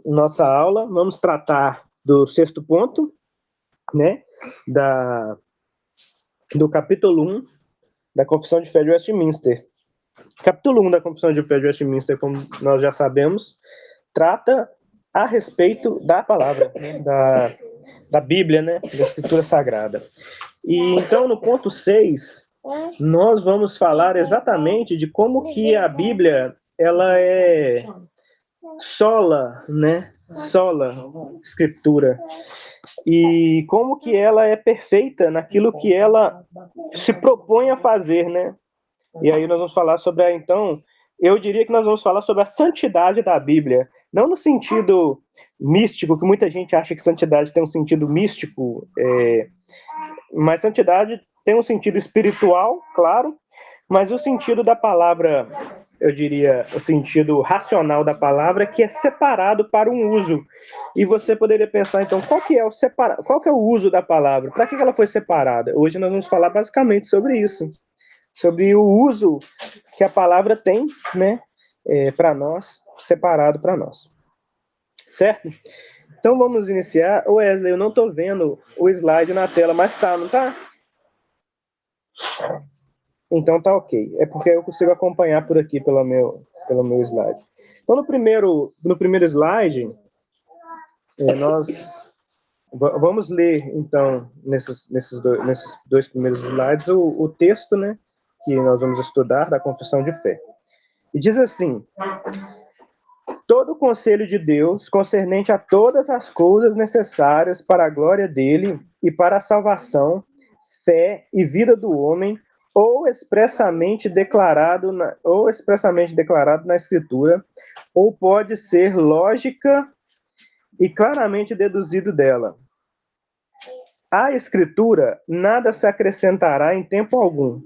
nossa aula. Vamos tratar do 6º ponto, né, do capítulo 1 da Confissão de Fé de Westminster. Capítulo 1 da Confissão de Fé de Westminster, como nós já sabemos, trata a respeito da palavra, né, da Bíblia, né, da Escritura Sagrada. E então, no ponto 6, nós vamos falar exatamente de como que a Bíblia, ela é sola, né, sola Escritura, e como que ela é perfeita naquilo que ela se propõe a fazer, né? E aí nós vamos falar sobre então, eu diria que nós vamos falar sobre a santidade da Bíblia, não no sentido místico, que muita gente acha que santidade tem um sentido místico, mas santidade tem um sentido espiritual, claro, mas o sentido da palavra, eu diria, o sentido racional da palavra, que é separado para um uso. E você poderia pensar, então, qual que é o uso da palavra? Para que ela foi separada? Hoje nós vamos falar basicamente sobre isso, sobre o uso que a palavra tem, né, para nós, separado para nós. Certo? Então vamos iniciar. Wesley, eu não estou vendo o slide na tela, mas tá, não tá? Então tá ok. É porque eu consigo acompanhar por aqui pelo meu slide. Então no primeiro slide, nós vamos ler então nesses dois primeiros slides o texto, né, que nós vamos estudar da Confissão de Fé. E diz assim: todo o conselho de Deus concernente a todas as coisas necessárias para a glória dele e para a salvação, fé e vida do homem, ou expressamente declarado na Escritura, ou pode ser lógica e claramente deduzido dela. À Escritura nada se acrescentará em tempo algum,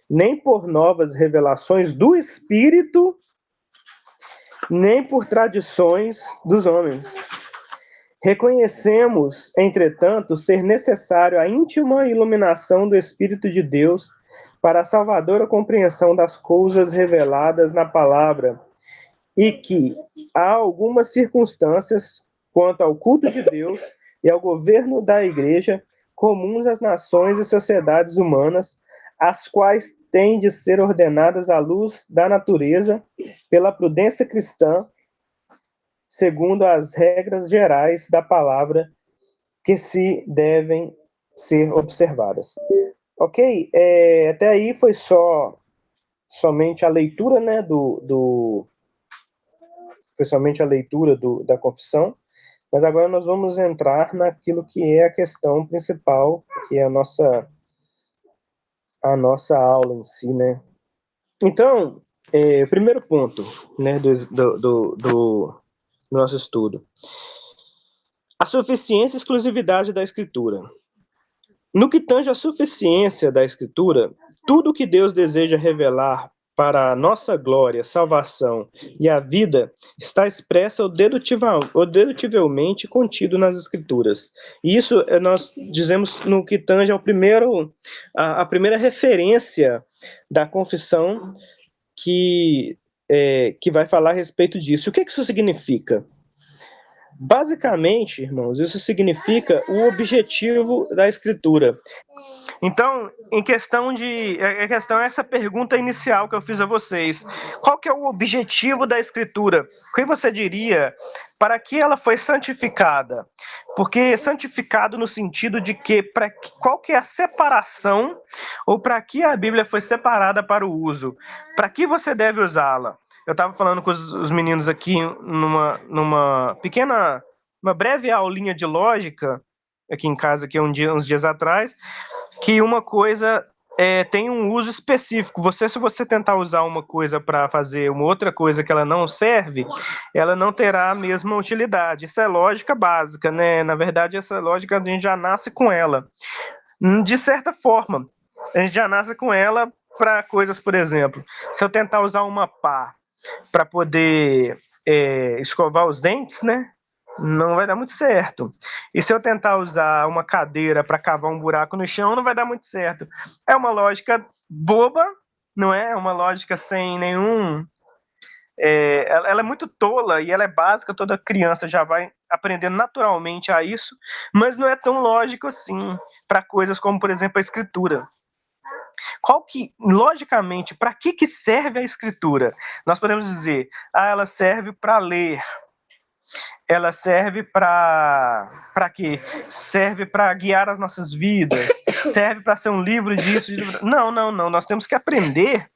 nem por novas revelações do Espírito, nem por tradições dos homens. Reconhecemos, entretanto, ser necessário a íntima iluminação do Espírito de Deus para a salvadora compreensão das coisas reveladas na palavra, e que há algumas circunstâncias quanto ao culto de Deus e ao governo da Igreja, comuns às nações e sociedades humanas, as quais têm de ser ordenadas à luz da natureza pela prudência cristã, segundo as regras gerais da palavra que se devem ser observadas. Ok? Até aí foi somente a leitura, né, foi somente a leitura da confissão, mas agora nós vamos entrar naquilo que é a questão principal, que é a nossa aula em si, né? Então, o primeiro ponto, né, do nosso estudo: a suficiência e exclusividade da Escritura. No que tange à suficiência da Escritura, tudo o que Deus deseja revelar para a nossa glória, salvação e a vida está expresso ou dedutivelmente contido nas Escrituras. E isso nós dizemos no que tange ao a primeira referência da confissão que vai falar a respeito disso. O que isso significa? Basicamente, irmãos, isso significa o objetivo da Escritura. Então, a questão é essa pergunta inicial que eu fiz a vocês. Qual que é o objetivo da Escritura? O que você diria? Para que ela foi santificada? Porque santificado no sentido de que, qual que é a separação, ou para que a Bíblia foi separada para o uso? Para que você deve usá-la? Eu estava falando com os meninos aqui numa pequena, uma breve aulinha de lógica, aqui em casa, aqui uns dias atrás, que uma coisa tem um uso específico. Se você tentar usar uma coisa para fazer uma outra coisa que ela não serve, ela não terá a mesma utilidade. Isso é lógica básica, né? Na verdade, essa lógica a gente já nasce com ela. De certa forma, a gente já nasce com ela para coisas, por exemplo, se eu tentar usar uma pá para poder escovar os dentes, né? Não vai dar muito certo. E se eu tentar usar uma cadeira para cavar um buraco no chão, não vai dar muito certo. É uma lógica boba, não é? É uma lógica sem ela é muito tola e ela é básica, toda criança já vai aprendendo naturalmente a isso, mas não é tão lógico assim para coisas como, por exemplo, a escritura. Logicamente, para que serve a escritura? Nós podemos dizer, ela serve para ler. Ela serve para quê? Serve para guiar as nossas vidas. Serve para ser um livro disso. Não. Nós temos que aprender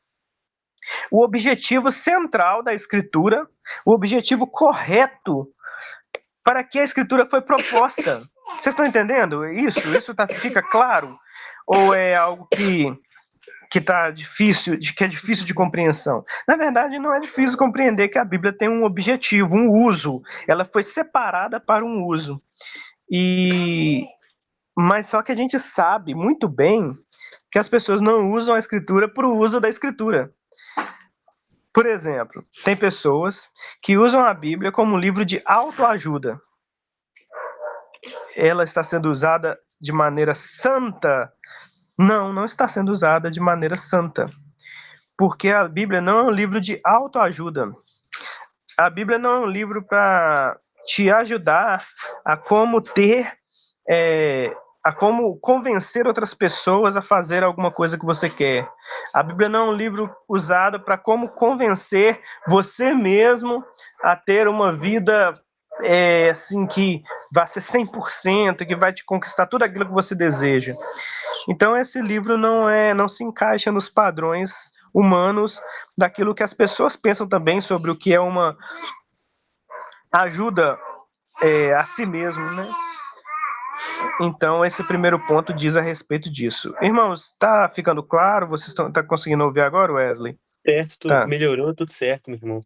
o objetivo central da escritura, o objetivo correto para que a escritura foi proposta. Vocês estão entendendo isso? Fica claro? Ou é algo que é difícil de compreensão? Na verdade, não é difícil compreender que a Bíblia tem um objetivo, um uso. Ela foi separada para um uso. Mas só que a gente sabe muito bem que as pessoas não usam a escritura para o uso da escritura. Por exemplo, tem pessoas que usam a Bíblia como um livro de autoajuda. Ela está sendo usada de maneira santa? Não está sendo usada de maneira santa. Porque a Bíblia não é um livro de autoajuda. A Bíblia não é um livro para te ajudar a como a como convencer outras pessoas a fazer alguma coisa que você quer. A Bíblia não é um livro usado para como convencer você mesmo a ter uma vida assim, que vai ser 100%, que vai te conquistar tudo aquilo que você deseja. Então, esse livro não se encaixa nos padrões humanos daquilo que as pessoas pensam também sobre o que é uma ajuda a si mesmo, né? Então, esse primeiro ponto diz a respeito disso. Irmãos, está ficando claro? Vocês estão conseguindo ouvir agora, Wesley? Certo, tá. Melhorou, tudo certo, meu irmão.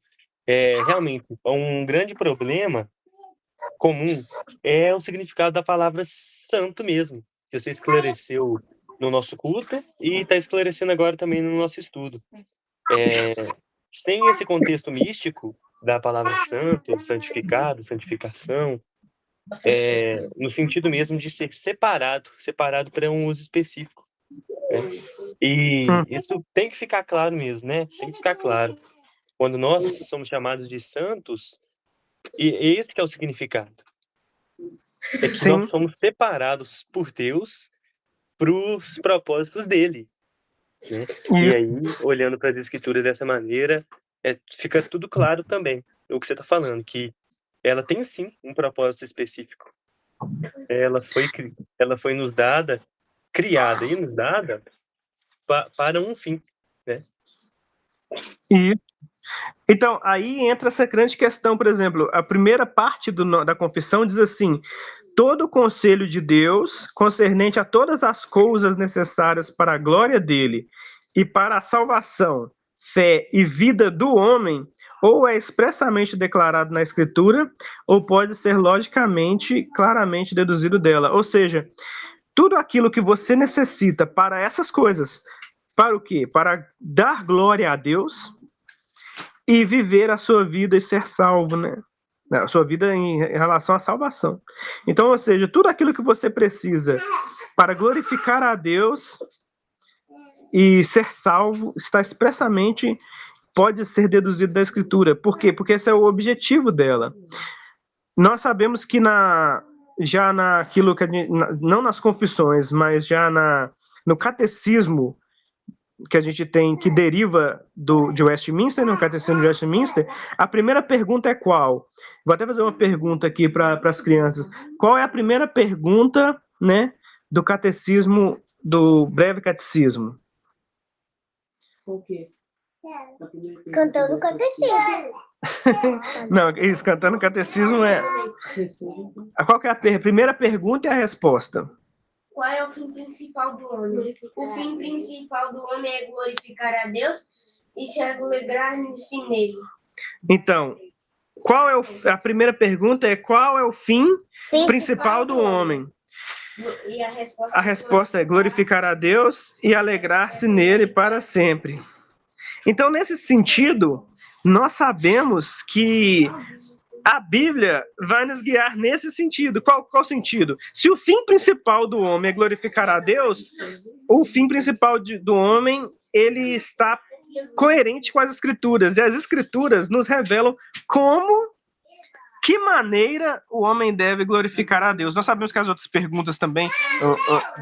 Realmente, um grande problema comum é o significado da palavra santo mesmo, que você esclareceu no nosso culto e está esclarecendo agora também no nosso estudo. Sem esse contexto místico da palavra santo, santificado, santificação, no sentido mesmo de ser separado para um uso específico. E isso tem que ficar claro mesmo, né? Tem que ficar claro. Quando nós somos chamados de santos, e esse que é o significado. É que nós somos separados por Deus para os propósitos dele. Né? E aí, olhando para as escrituras dessa maneira, fica tudo claro também o que você está falando, que ela tem sim um propósito específico. Ela foi nos dada, criada e nos dada para um fim, né? Então, aí entra essa grande questão, por exemplo, a primeira parte da confissão diz assim: todo o conselho de Deus, concernente a todas as coisas necessárias para a glória dele e para a salvação, fé e vida do homem, ou é expressamente declarado na Escritura, ou pode ser logicamente, claramente deduzido dela. Ou seja, tudo aquilo que você necessita para essas coisas, para o quê? Para dar glória a Deus e viver a sua vida e ser salvo, né? A sua vida em relação à salvação. Então, ou seja, tudo aquilo que você precisa para glorificar a Deus e ser salvo está expressamente, pode ser deduzido da Escritura. Por quê? Porque esse é o objetivo dela. Nós sabemos que já naquilo que não nas confissões, mas já no catecismo que a gente tem, que deriva de Westminster, no Catecismo de Westminster, a primeira pergunta é qual? Vou até fazer uma pergunta aqui para as crianças. Qual é a primeira pergunta, né, do catecismo, do breve catecismo? O quê? Cantando o catecismo. Não, isso, cantando o catecismo é... Qual que é a primeira pergunta e a resposta? Qual é o fim principal do homem? O fim principal do homem é glorificar a Deus e se alegrar-se nele. Então, a primeira pergunta é: qual é o fim principal do homem? E a resposta é glorificar a Deus e alegrar-se nele para sempre. Então, nesse sentido, nós sabemos que a Bíblia vai nos guiar nesse sentido. Qual sentido? Se o fim principal do homem é glorificar a Deus, o fim principal do homem, ele está coerente com as Escrituras. E as Escrituras nos revelam que maneira o homem deve glorificar a Deus. Nós sabemos que as outras perguntas também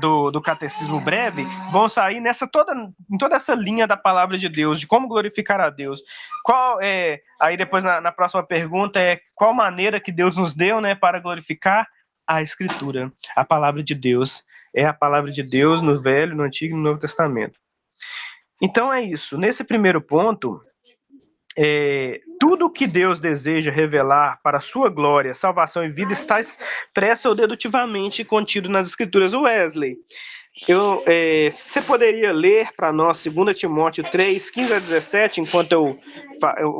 do Catecismo Breve vão sair em toda essa linha da palavra de Deus, de como glorificar a Deus. Aí depois na próxima pergunta qual maneira que Deus nos deu, né, para glorificar a Escritura, a palavra de Deus. É a palavra de Deus no Velho, no Antigo e no Novo Testamento. Então é isso. Nesse primeiro ponto, tudo que Deus deseja revelar para a sua glória, salvação e vida está expresso ou dedutivamente contido nas Escrituras. Wesley, você poderia ler para nós 2 Timóteo 3, 15 a 17, enquanto eu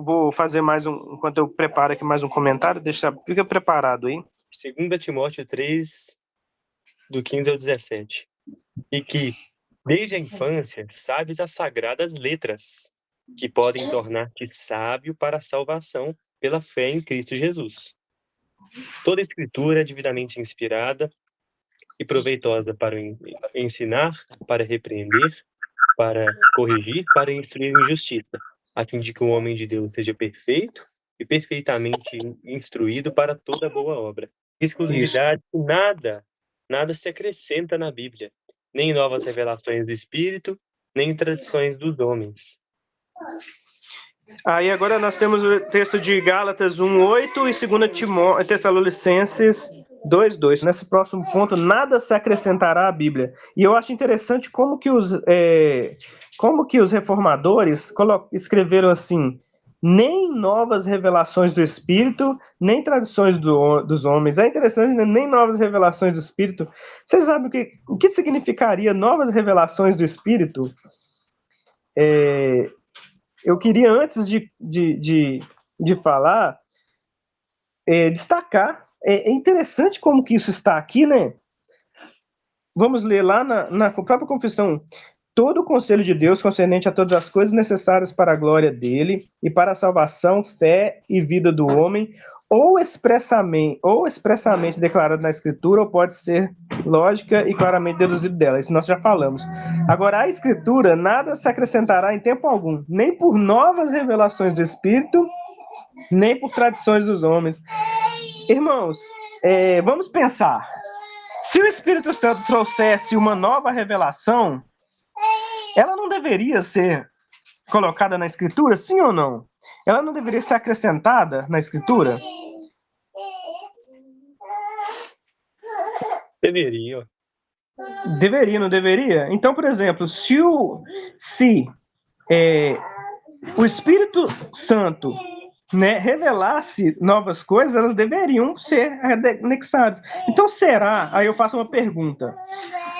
vou fazer enquanto eu preparo aqui mais um comentário? Fica preparado aí. 2 Timóteo 3, do 15 ao 17. E que, desde a infância, sabes as sagradas letras, que podem tornar-te sábio para a salvação pela fé em Cristo Jesus. Toda escritura é devidamente inspirada e proveitosa para ensinar, para repreender, para corrigir, para instruir em justiça, a fim de que o homem de Deus seja perfeito e perfeitamente instruído para toda boa obra. Exclusividade, nada se acrescenta na Bíblia, nem novas revelações do Espírito, nem tradições dos homens. Aí agora nós temos o texto de Gálatas 1:8 e 2 Tessalonicenses 2:2. Nesse próximo ponto, nada se acrescentará à Bíblia. E eu acho interessante como que os reformadores escreveram assim: nem novas revelações do Espírito, nem tradições dos homens. É interessante, né? Nem novas revelações do Espírito. Vocês sabem o que significaria novas revelações do Espírito? Eu queria, antes de falar, destacar. É interessante como que isso está aqui, né? Vamos ler lá na própria confissão. Todo o conselho de Deus concernente a todas as coisas necessárias para a glória dele e para a salvação, fé e vida do homem, ou expressamente declarado na Escritura, ou pode ser lógica e claramente deduzido dela. Isso nós já falamos. Agora, a Escritura nada se acrescentará em tempo algum, nem por novas revelações do Espírito, nem por tradições dos homens. Irmãos, vamos pensar. Se o Espírito Santo trouxesse uma nova revelação, ela não deveria ser colocada na Escritura, sim ou não? Ela não deveria ser acrescentada na Escritura? Deveria. Deveria, não deveria? Então, por exemplo, se o Espírito Santo, né, revelasse novas coisas, elas deveriam ser anexadas. Então, aí eu faço uma pergunta,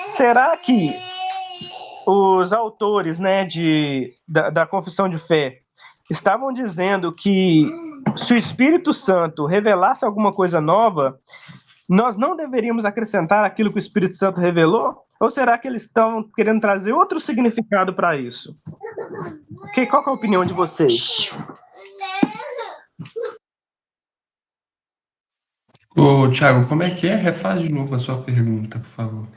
será que os autores, né, da Confissão de Fé estavam dizendo que se o Espírito Santo revelasse alguma coisa nova, nós não deveríamos acrescentar aquilo que o Espírito Santo revelou? Ou será que eles estão querendo trazer outro significado para isso? Qual que é a opinião de vocês? Ô, Thiago, como é que é? Refaz de novo a sua pergunta, por favor.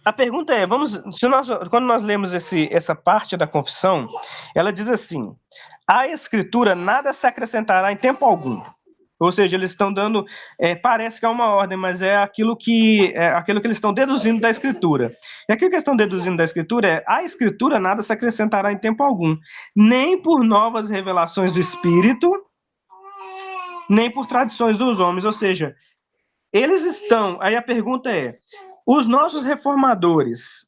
A pergunta é, quando nós lemos essa parte da confissão, ela diz assim: a Escritura nada se acrescentará em tempo algum. Ou seja, eles estão dando, parece que é uma ordem, mas é aquilo que eles estão deduzindo da Escritura. E aquilo que eles estão deduzindo da Escritura a Escritura nada se acrescentará em tempo algum, nem por novas revelações do Espírito, nem por tradições dos homens. Ou seja, eles estão, aí a pergunta é, os nossos reformadores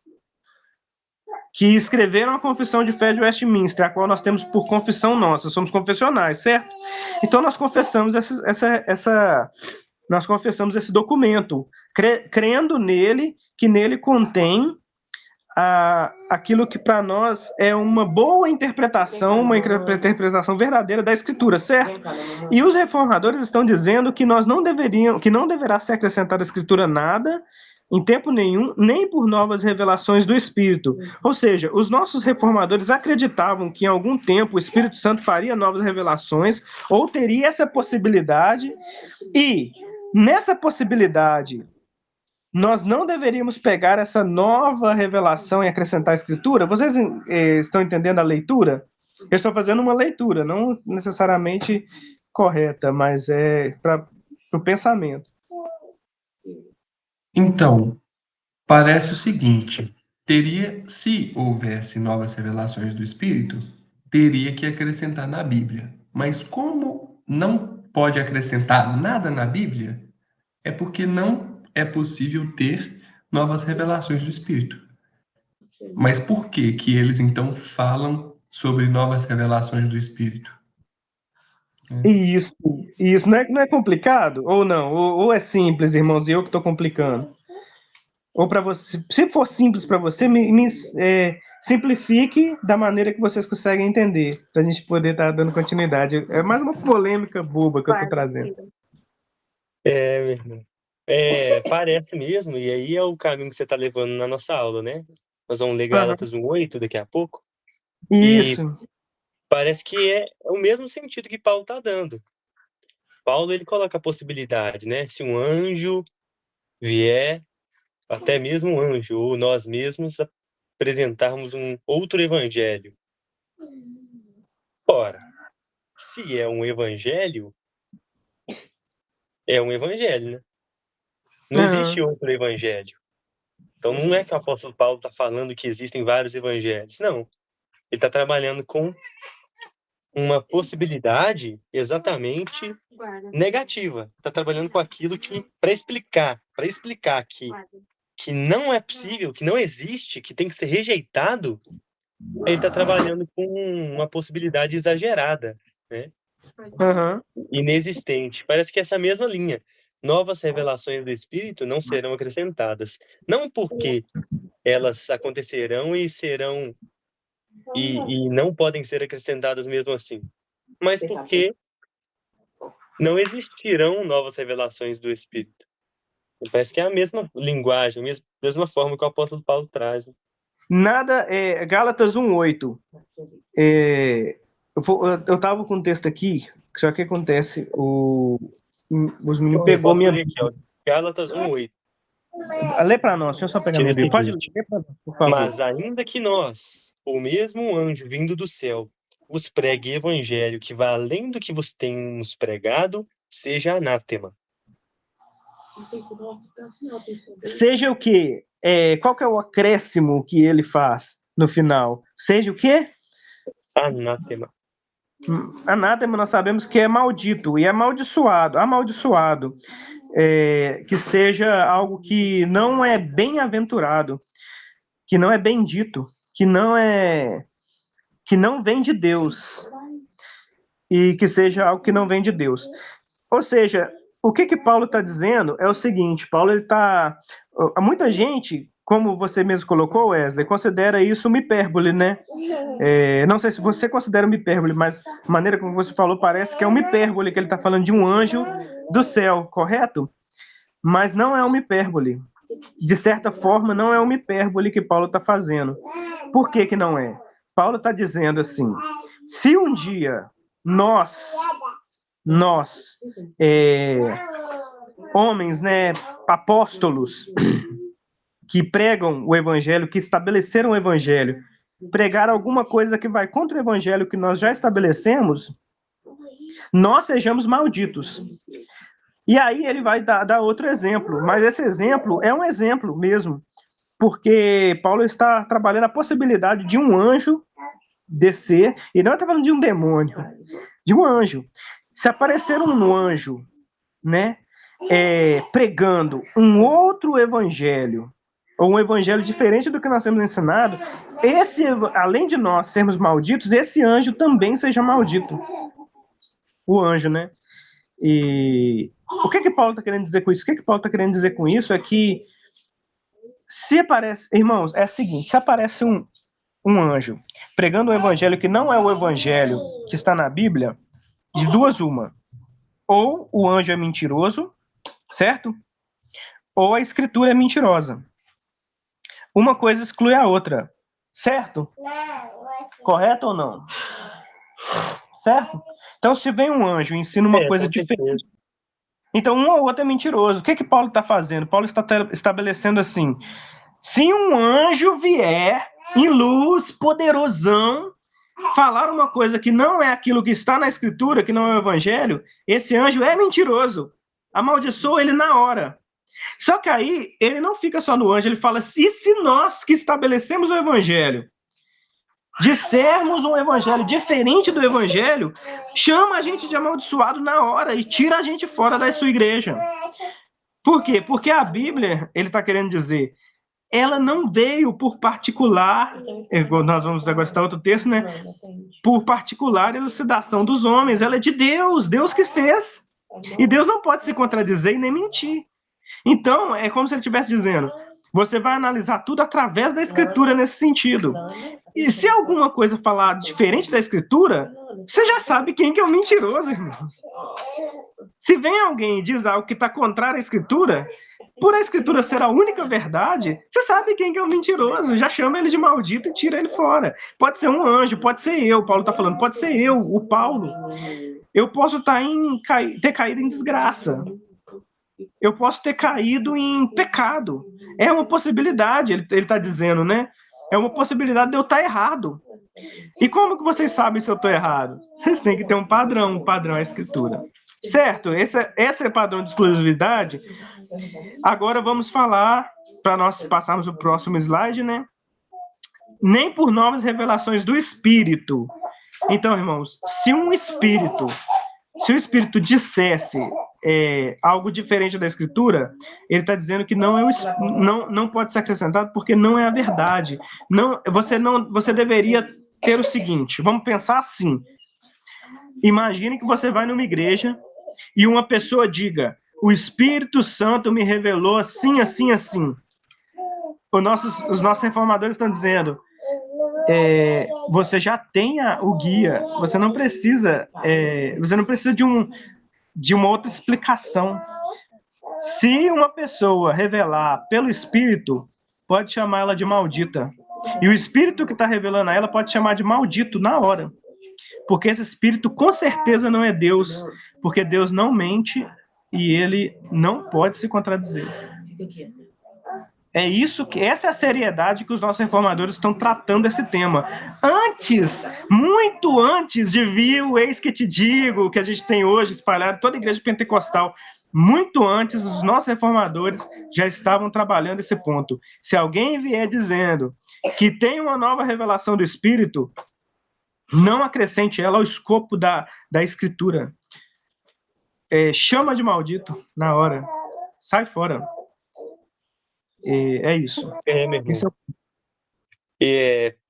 que escreveram a Confissão de Fé de Westminster, a qual nós temos por confissão nossa, somos confessionais, certo? Então nós confessamos nós confessamos esse documento, crendo nele, que nele contém aquilo que para nós é uma boa interpretação, uma interpretação verdadeira da Escritura, certo? E os reformadores estão dizendo que não deverá ser acrescentada à Escritura nada, em tempo nenhum, nem por novas revelações do Espírito. Ou seja, os nossos reformadores acreditavam que em algum tempo o Espírito Santo faria novas revelações, ou teria essa possibilidade, e nessa possibilidade nós não deveríamos pegar essa nova revelação e acrescentar a escritura? Vocês estão entendendo a leitura? Eu estou fazendo uma leitura, não necessariamente correta, mas é para o pensamento. Então, parece o seguinte: se houvesse novas revelações do Espírito, teria que acrescentar na Bíblia. Mas como não pode acrescentar nada na Bíblia, é porque não é possível ter novas revelações do Espírito. Mas por que que eles então falam sobre novas revelações do Espírito? Isso não é complicado? Ou não? Ou é simples, irmãos, e eu que estou complicando? Ou para você, se for simples para você, simplifique da maneira que vocês conseguem entender, para a gente poder estar dando continuidade. É mais uma polêmica boba que eu estou trazendo. Meu irmão. Parece mesmo, e aí é o caminho que você está levando na nossa aula, né? Nós vamos ler Gálatas 1:8 daqui a pouco. Isso. E parece que é o mesmo sentido que Paulo está dando. Paulo, ele coloca a possibilidade, né? Se um anjo vier, até mesmo um anjo, ou nós mesmos apresentarmos um outro evangelho. Ora, se é um evangelho, né? Não existe outro evangelho. Então não é que o apóstolo Paulo está falando que existem vários evangelhos. Não. Ele está trabalhando com uma possibilidade exatamente negativa. Está trabalhando com aquilo que, para explicar que não é possível, que não existe, que tem que ser rejeitado, ele está trabalhando com uma possibilidade exagerada, né? Inexistente. Parece que é essa mesma linha. Novas revelações do Espírito não serão acrescentadas. Não porque elas acontecerão e serão e não podem ser acrescentadas mesmo assim, mas porque não existirão novas revelações do Espírito. Parece que é a mesma linguagem, a mesma forma que o apóstolo Paulo traz. Né? Gálatas 1:8. Eu estava com um texto aqui, só que acontece, os meninos pegou minha... Aqui, ó, Gálatas 1:8. Lê para nós, deixa eu só pegar meu livro. Pode ler para nós, por favor. Mas ainda que nós, ou mesmo um anjo vindo do céu, vos pregue evangelho que vá além do que vos temos pregado, seja anátema. Seja o quê? Qual que é o acréscimo que ele faz no final? Seja o quê? Anátema. Anátema nós sabemos que é maldito e é amaldiçoado. Que seja algo que não é bem-aventurado, que não é bendito, que não vem de Deus, e que seja algo que não vem de Deus. Ou seja, o que Paulo está dizendo é o seguinte: Paulo muita gente, como você mesmo colocou, Wesley, considera isso uma hipérbole, né? Não sei se você considera uma hipérbole, mas a maneira como você falou parece que é uma hipérbole, que ele está falando de um anjo do céu, correto? Mas não é uma hipérbole. De certa forma, não é uma hipérbole que Paulo está fazendo. Por que não é? Paulo está dizendo assim: se um dia nós homens, né, apóstolos, que pregam o evangelho, que estabeleceram o evangelho, pregar alguma coisa que vai contra o evangelho que nós já estabelecemos, nós sejamos malditos. E aí ele vai dar outro exemplo, mas esse exemplo é um exemplo mesmo, porque Paulo está trabalhando a possibilidade de um anjo descer, e não está falando de um demônio, de um anjo. Se aparecer um anjo, né, pregando um outro evangelho, ou um evangelho diferente do que nós temos ensinado, além de nós sermos malditos, esse anjo também seja maldito. O anjo, né? E o que Paulo está querendo dizer com isso? O que Paulo está querendo dizer com isso é que se aparece, irmãos, é o seguinte: se aparece um anjo pregando um evangelho que não é o evangelho que está na Bíblia, de duas uma: ou o anjo é mentiroso, certo? Ou a escritura é mentirosa. Uma coisa exclui a outra, certo? Correto ou não? Certo? Então, se vem um anjo e ensina uma coisa diferente, Então, um ou outro é mentiroso. O que Paulo está fazendo? Paulo está estabelecendo assim: se um anjo vier em luz, poderosão, falar uma coisa que não é aquilo que está na Escritura, que não é o Evangelho, esse anjo é mentiroso. Amaldiçoa ele na hora. Só que aí, ele não fica só no anjo, ele fala: e se nós que estabelecemos o Evangelho dissermos um evangelho diferente do evangelho, chama a gente de amaldiçoado na hora e tira a gente fora da sua igreja. Por quê? Porque a Bíblia, ele está querendo dizer, ela não veio por particular, nós vamos agora citar outro texto, né? Por particular elucidação dos homens, ela é de Deus, Deus que fez. E Deus não pode se contradizer e nem mentir. Então, é como se ele estivesse dizendo, você vai analisar tudo através da Escritura nesse sentido. E se alguma coisa falar diferente da Escritura, você já sabe quem que é o mentiroso, irmãos. Se vem alguém e diz algo que está contrário à Escritura, por a Escritura ser a única verdade, você sabe quem que é o mentiroso. Já chama ele de maldito e tira ele fora. Pode ser um anjo, pode ser eu, Paulo está falando, pode ser eu, o Paulo. Eu posso ter caído em desgraça. Eu posso ter caído em pecado. É uma possibilidade, ele está dizendo, né? É uma possibilidade de eu estar errado. E como que vocês sabem se eu estou errado? Vocês têm que ter um padrão é a Escritura. Certo? Esse é o padrão de exclusividade. Agora vamos falar, para nós passarmos o próximo slide, né? Nem por novas revelações do Espírito. Então, irmãos, se o Espírito dissesse algo diferente da Escritura, ele está dizendo que não pode ser acrescentado porque não é a verdade. Você deveria ter o seguinte, vamos pensar assim. Imagine que você vai numa igreja e uma pessoa diga, o Espírito Santo me revelou assim, assim, assim. Os nossos reformadores estão dizendo, você já tem o guia, você não precisa de uma outra explicação. Se uma pessoa revelar pelo Espírito, pode chamar ela de maldita. E o Espírito que está revelando a ela pode chamar de maldito na hora. Porque esse Espírito com certeza não é Deus, porque Deus não mente e ele não pode se contradizer. Essa é a seriedade que os nossos reformadores estão tratando esse tema. Muito antes de vir o eis que te digo, que a gente tem hoje espalhado, toda a igreja pentecostal, muito antes, os nossos reformadores já estavam trabalhando esse ponto. Se alguém vier dizendo que tem uma nova revelação do Espírito, não acrescente ela ao escopo da Escritura. Chama de maldito na hora. Sai fora. É isso. Meu irmão.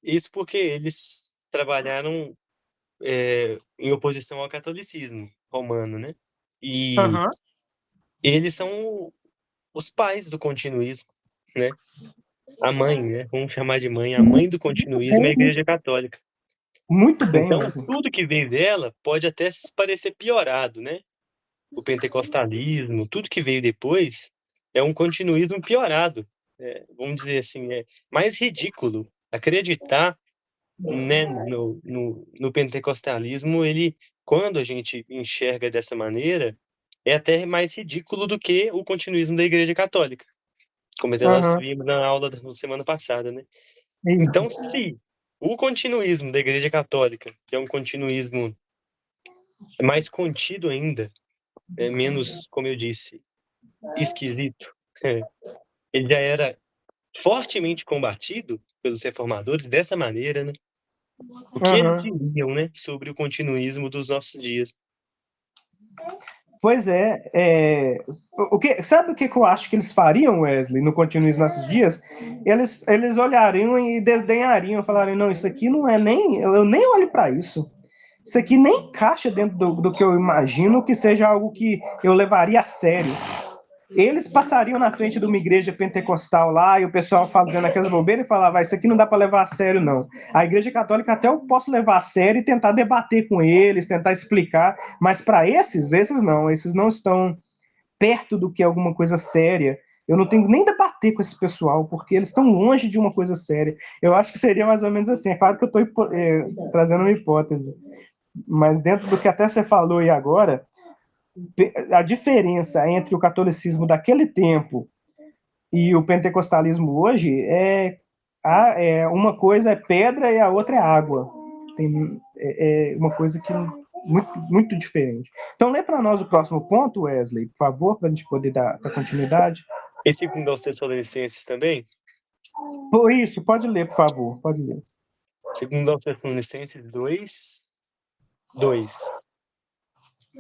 Isso porque eles trabalharam em oposição ao catolicismo romano, né? E eles são os pais do continuismo, né? A mãe, né? Vamos chamar de mãe. A mãe do continuismo é a Igreja Católica. Muito bem. Então, tudo que veio dela pode até parecer piorado, né? O pentecostalismo, tudo que veio depois é um continuismo piorado. Vamos dizer assim, é mais ridículo acreditar, né, no pentecostalismo. Quando a gente enxerga dessa maneira, é até mais ridículo do que o continuismo da Igreja Católica, como nós vimos na aula da semana passada, né? Então, se o continuismo da Igreja Católica, que é um continuismo mais contido ainda, menos, como eu disse, esquisito, ele já era fortemente combatido pelos reformadores dessa maneira, né? O que eles diriam, né, sobre o continuismo dos nossos dias? Pois sabe o que eu acho que eles fariam, Wesley, no continuismo dos nossos dias? Eles olhariam e desdenhariam, falariam, não, isso aqui não é eu nem olho para isso. Isso aqui nem encaixa dentro do que eu imagino que seja algo que eu levaria a sério. Eles passariam na frente de uma igreja pentecostal lá, e o pessoal fazendo aquelas bobeiras e falava, isso aqui não dá para levar a sério, não. A Igreja Católica até eu posso levar a sério e tentar debater com eles, tentar explicar, mas para esses não estão perto do que é alguma coisa séria. Eu não tenho nem debater com esse pessoal, porque eles estão longe de uma coisa séria. Eu acho que seria mais ou menos assim. É claro que eu estou trazendo uma hipótese, mas dentro do que até você falou aí agora, a diferença entre o catolicismo daquele tempo e o pentecostalismo hoje uma coisa é pedra e a outra é água. É uma coisa que muito, muito diferente. Então, lê para nós o próximo ponto, Wesley, por favor, para a gente poder dar continuidade. E segundo aos Tessalonicenses também? Por isso, pode ler, por favor, pode ler. Segundo aos Tessalonicenses 2:2.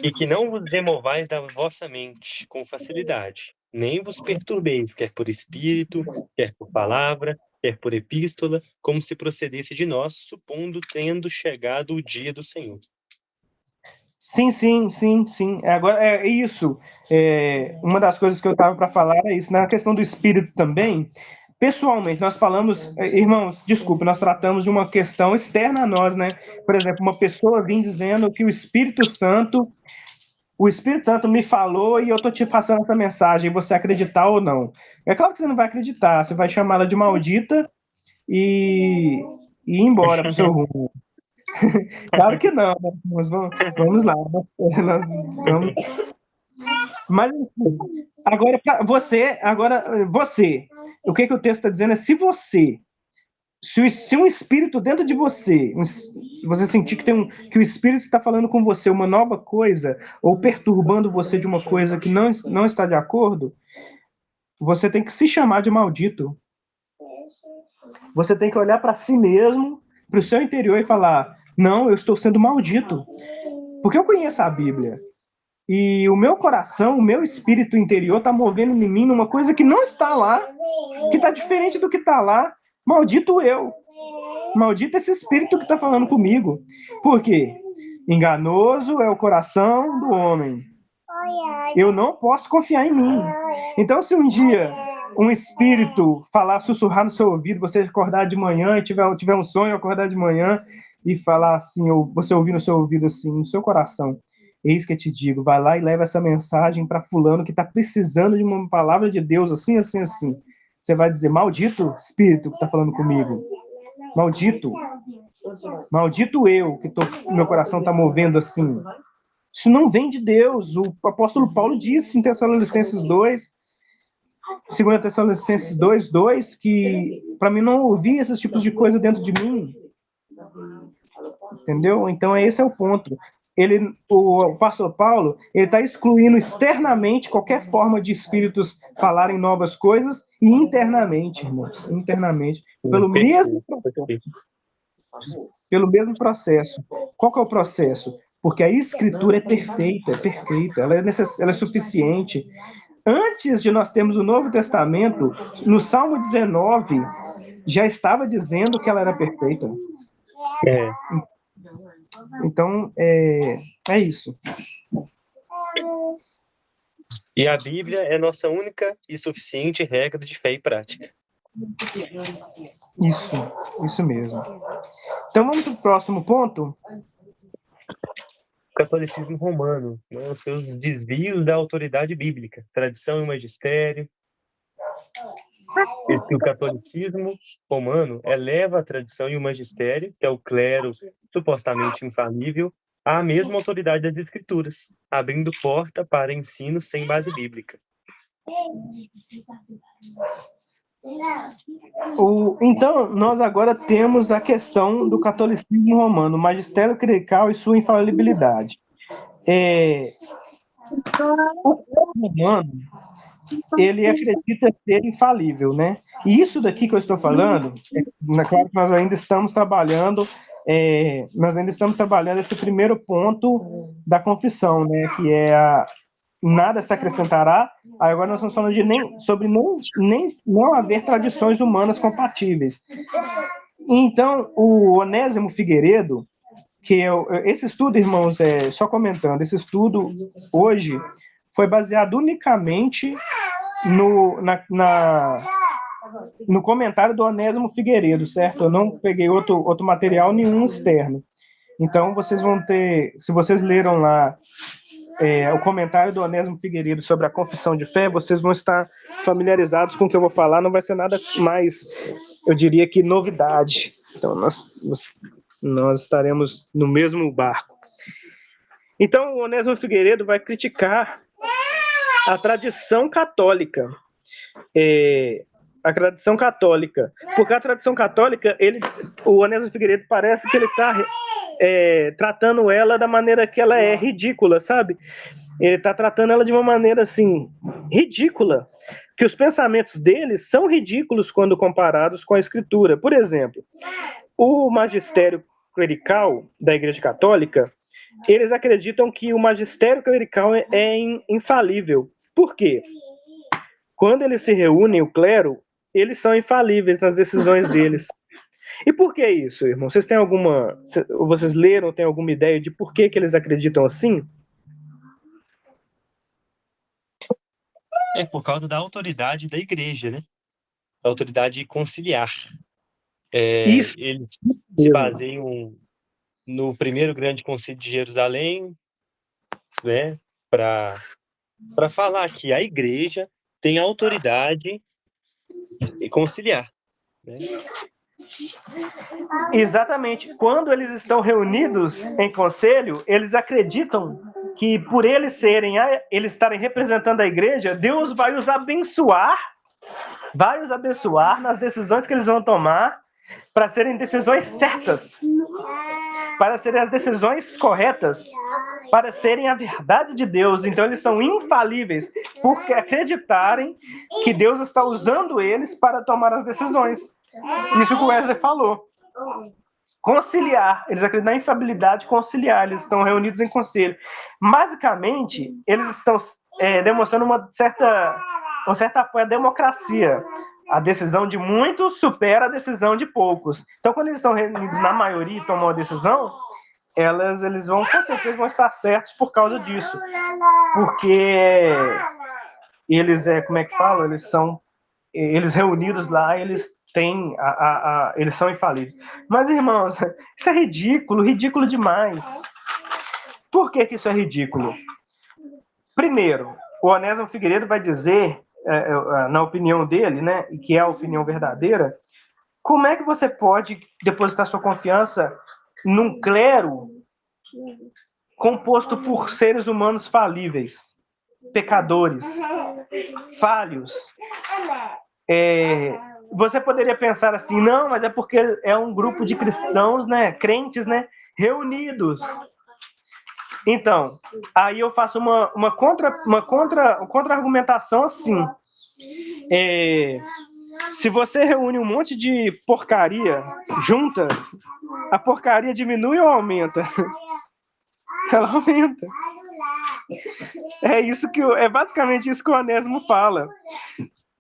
E que não vos removais da vossa mente com facilidade, nem vos perturbeis, quer por espírito, quer por palavra, quer por epístola, como se procedesse de nós, supondo tendo chegado o dia do Senhor. Sim. Agora, é isso. Uma das coisas que eu estava para falar é isso. Na questão do espírito também, pessoalmente, nós falamos, irmãos, desculpe, nós tratamos de uma questão externa a nós, né? Por exemplo, uma pessoa vem dizendo que o Espírito Santo me falou e eu estou te passando essa mensagem, e você acreditar ou não. É claro que você não vai acreditar, você vai chamá-la de maldita e ir embora para o seu rumo. Claro que não, né? Nós vamos lá. Nós vamos... Mas, agora, você, o que o texto está dizendo é se um espírito dentro de você, você sentir que o espírito está falando com você uma nova coisa, ou perturbando você de uma coisa que não está de acordo, você tem que se chamar de maldito. Você tem que olhar para si mesmo, para o seu interior e falar, não, eu estou sendo maldito. Porque eu conheço a Bíblia. E o meu coração, o meu espírito interior está movendo em mim uma coisa que não está lá, que está diferente do que está lá. Maldito eu. Maldito esse espírito que está falando comigo. Por quê? Enganoso é o coração do homem. Eu não posso confiar em mim. Então, se um dia um espírito sussurrar no seu ouvido, você acordar de manhã e tiver um sonho, acordar de manhã e falar assim, ou você ouvir no seu ouvido assim, no seu coração, eis que eu te digo, vai lá e leva essa mensagem para fulano que está precisando de uma palavra de Deus, assim. Você vai dizer, maldito espírito que está falando comigo. Maldito eu, que meu coração está movendo assim. Isso não vem de Deus. O apóstolo Paulo disse em Tessalonicenses 2, 2 Tessalonicenses 2:2, que para mim não ouvir esses tipos de coisa dentro de mim. Entendeu? Então esse é o ponto. O apóstolo Paulo, ele está excluindo externamente qualquer forma de espíritos falarem novas coisas e internamente, irmãos, pelo mesmo processo. Qual que é o processo? Porque a Escritura é perfeita, ela é suficiente. Antes de nós termos o Novo Testamento, no Salmo 19, já estava dizendo que ela era perfeita. Então, é isso. E a Bíblia é nossa única e suficiente regra de fé e prática. Isso mesmo. Então, vamos para o próximo ponto. O catolicismo romano, né, os seus desvios da autoridade bíblica, tradição e magistério. O catolicismo romano eleva a tradição e o magistério, que é o clero supostamente infalível, à mesma autoridade das Escrituras, abrindo porta para ensino sem base bíblica. Então, nós agora temos a questão do catolicismo romano, o magistério clerical e sua infalibilidade. O romano, ele acredita ser infalível, né? E isso daqui que eu estou falando, claro que nós ainda estamos trabalhando esse primeiro ponto da confissão, né? Que é nada se acrescentará. Aí agora nós estamos falando sobre não haver tradições humanas compatíveis. Então, o Onésimo Figueiredo, esse estudo, irmãos, só comentando, esse estudo hoje foi baseado unicamente no comentário do Onésimo Figueiredo, certo? Eu não peguei outro material nenhum externo. Então, vocês vão ter, se vocês leram lá o comentário do Onésimo Figueiredo sobre a confissão de fé, vocês vão estar familiarizados com o que eu vou falar, não vai ser nada mais, eu diria que novidade. Então, nós estaremos no mesmo barco. Então, o Onésimo Figueiredo vai criticar a tradição católica. A tradição católica. Porque a tradição católica, o Onésimo Figueiredo parece que ele está tratando ela da maneira que ela é ridícula, sabe? Ele está tratando ela de uma maneira, assim, ridícula. Que os pensamentos deles são ridículos quando comparados com a Escritura. Por exemplo, o magistério clerical da Igreja Católica, eles acreditam que o magistério clerical é infalível. Por quê? Quando eles se reúnem, o clero, eles são infalíveis nas decisões deles. E por que isso, irmão? Vocês leram, tem alguma ideia de por que eles acreditam assim? É por causa da autoridade da igreja, né? A autoridade conciliar. Isso. Eles se baseiam no primeiro grande concílio de Jerusalém, né? Para falar que a igreja tem autoridade e conciliar, né? Exatamente. Quando eles estão reunidos em conselho, eles acreditam que por eles estarem representando a igreja, Deus vai os abençoar nas decisões que eles vão tomar, para serem decisões certas, para serem as decisões corretas, para serem a verdade de Deus. Então eles são infalíveis, porque acreditarem que Deus está usando eles para tomar as decisões. Isso que o Wesley falou. Conciliar, eles acreditam na infalibilidade conciliar, eles estão reunidos em conselho. Basicamente, eles estão demonstrando um certo apoio à democracia. A decisão de muitos supera a decisão de poucos. Então, quando eles estão reunidos na maioria e tomam a decisão, eles vão, com certeza, vão estar certos por causa disso. Porque eles, como é que fala? Eles reunidos lá, eles eles são infalíveis. Mas, irmãos, isso é ridículo demais. Por que isso é ridículo? Primeiro, o Onésimo Figueiredo vai dizer, na opinião dele, né, que é a opinião verdadeira, como é que você pode depositar sua confiança num clero composto por seres humanos falíveis, pecadores, falhos? Você poderia pensar assim, não, mas é porque é um grupo de cristãos, né, crentes, né, reunidos. Então, aí eu faço uma contra-argumentação assim. Se você reúne um monte de porcaria junta, a porcaria diminui ou aumenta? Ela aumenta. É basicamente isso que o Onésimo fala.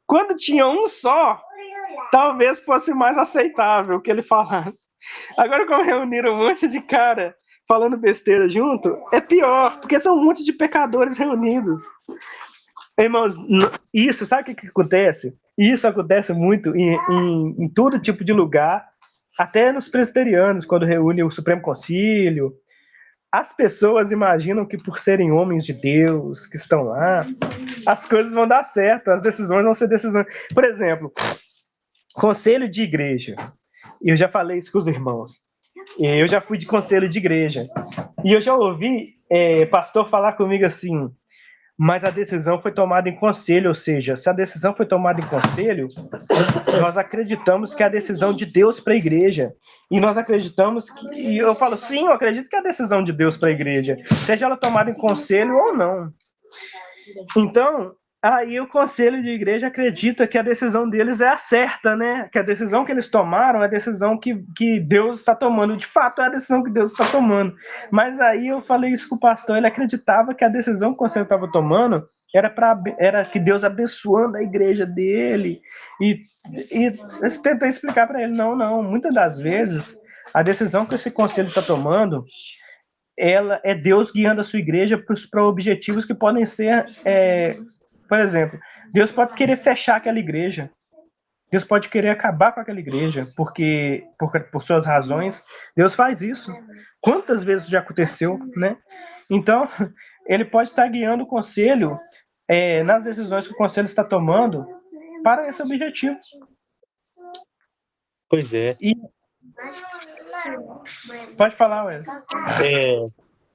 Quando tinha um só, talvez fosse mais aceitável o que ele falasse. Agora, como reuniram um monte de cara falando besteira junto, é pior, porque são um monte de pecadores reunidos. Irmãos, isso, sabe o que acontece? Isso acontece muito em todo tipo de lugar, até nos presbiterianos, quando reúne o Supremo Concílio. As pessoas imaginam que por serem homens de Deus, que estão lá, as coisas vão dar certo, as decisões vão ser decisões. Por exemplo, conselho de igreja. Eu já falei isso com os irmãos. Eu já fui de conselho de igreja. E eu já ouvi pastor falar comigo assim, mas a decisão foi tomada em conselho, ou seja, se a decisão foi tomada em conselho, nós acreditamos que é a decisão de Deus para a igreja. E nós acreditamos que... E eu falo, sim, eu acredito que é a decisão de Deus para a igreja, seja ela tomada em conselho ou não. Então, aí o conselho de igreja acredita que a decisão deles é a certa, né? Que a decisão que eles tomaram é a decisão que Deus está tomando. De fato, é a decisão que Deus está tomando. Mas aí eu falei isso com o pastor, ele acreditava que a decisão que o conselho estava tomando era que Deus abençoando a igreja dele. E eu tentei explicar para ele, não. Muitas das vezes, a decisão que esse conselho está tomando, ela é Deus guiando a sua igreja para objetivos que podem ser... Por exemplo, Deus pode querer fechar aquela igreja. Deus pode querer acabar com aquela igreja, por suas razões. Deus faz isso. Quantas vezes já aconteceu, né? Então, ele pode estar guiando o conselho nas decisões que o conselho está tomando para esse objetivo. Pois é. Pode falar, Wesley.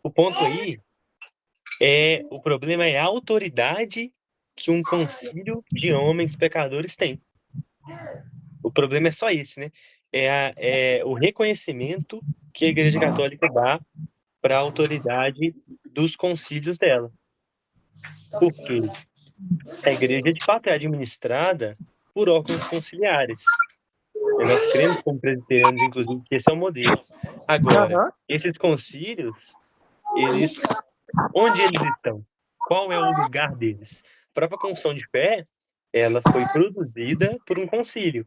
O ponto aí O problema é a autoridade que um concílio de homens pecadores tem. O problema é só esse, né? É o reconhecimento que a Igreja Católica dá para a autoridade dos concílios dela. Porque a Igreja, de fato, é administrada por órgãos conciliares. E nós cremos, como presbiterianos, inclusive, que esse é o modelo. Agora, esses concílios, onde eles estão? Qual é o lugar deles? A própria confissão de fé, ela foi produzida por um concílio.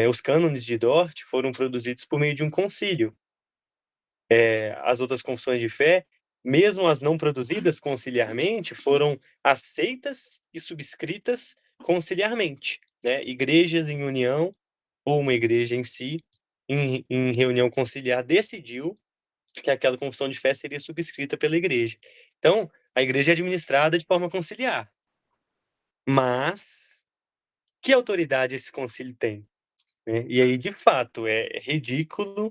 Os cânones de Dort foram produzidos por meio de um concílio. As outras confissões de fé, mesmo as não produzidas conciliarmente, foram aceitas e subscritas conciliarmente, né? Igrejas em união, ou uma igreja em si, em reunião conciliar, decidiu que aquela confissão de fé seria subscrita pela igreja. Então, a igreja é administrada de forma conciliar. Mas, que autoridade esse concílio tem? E aí, de fato, é ridículo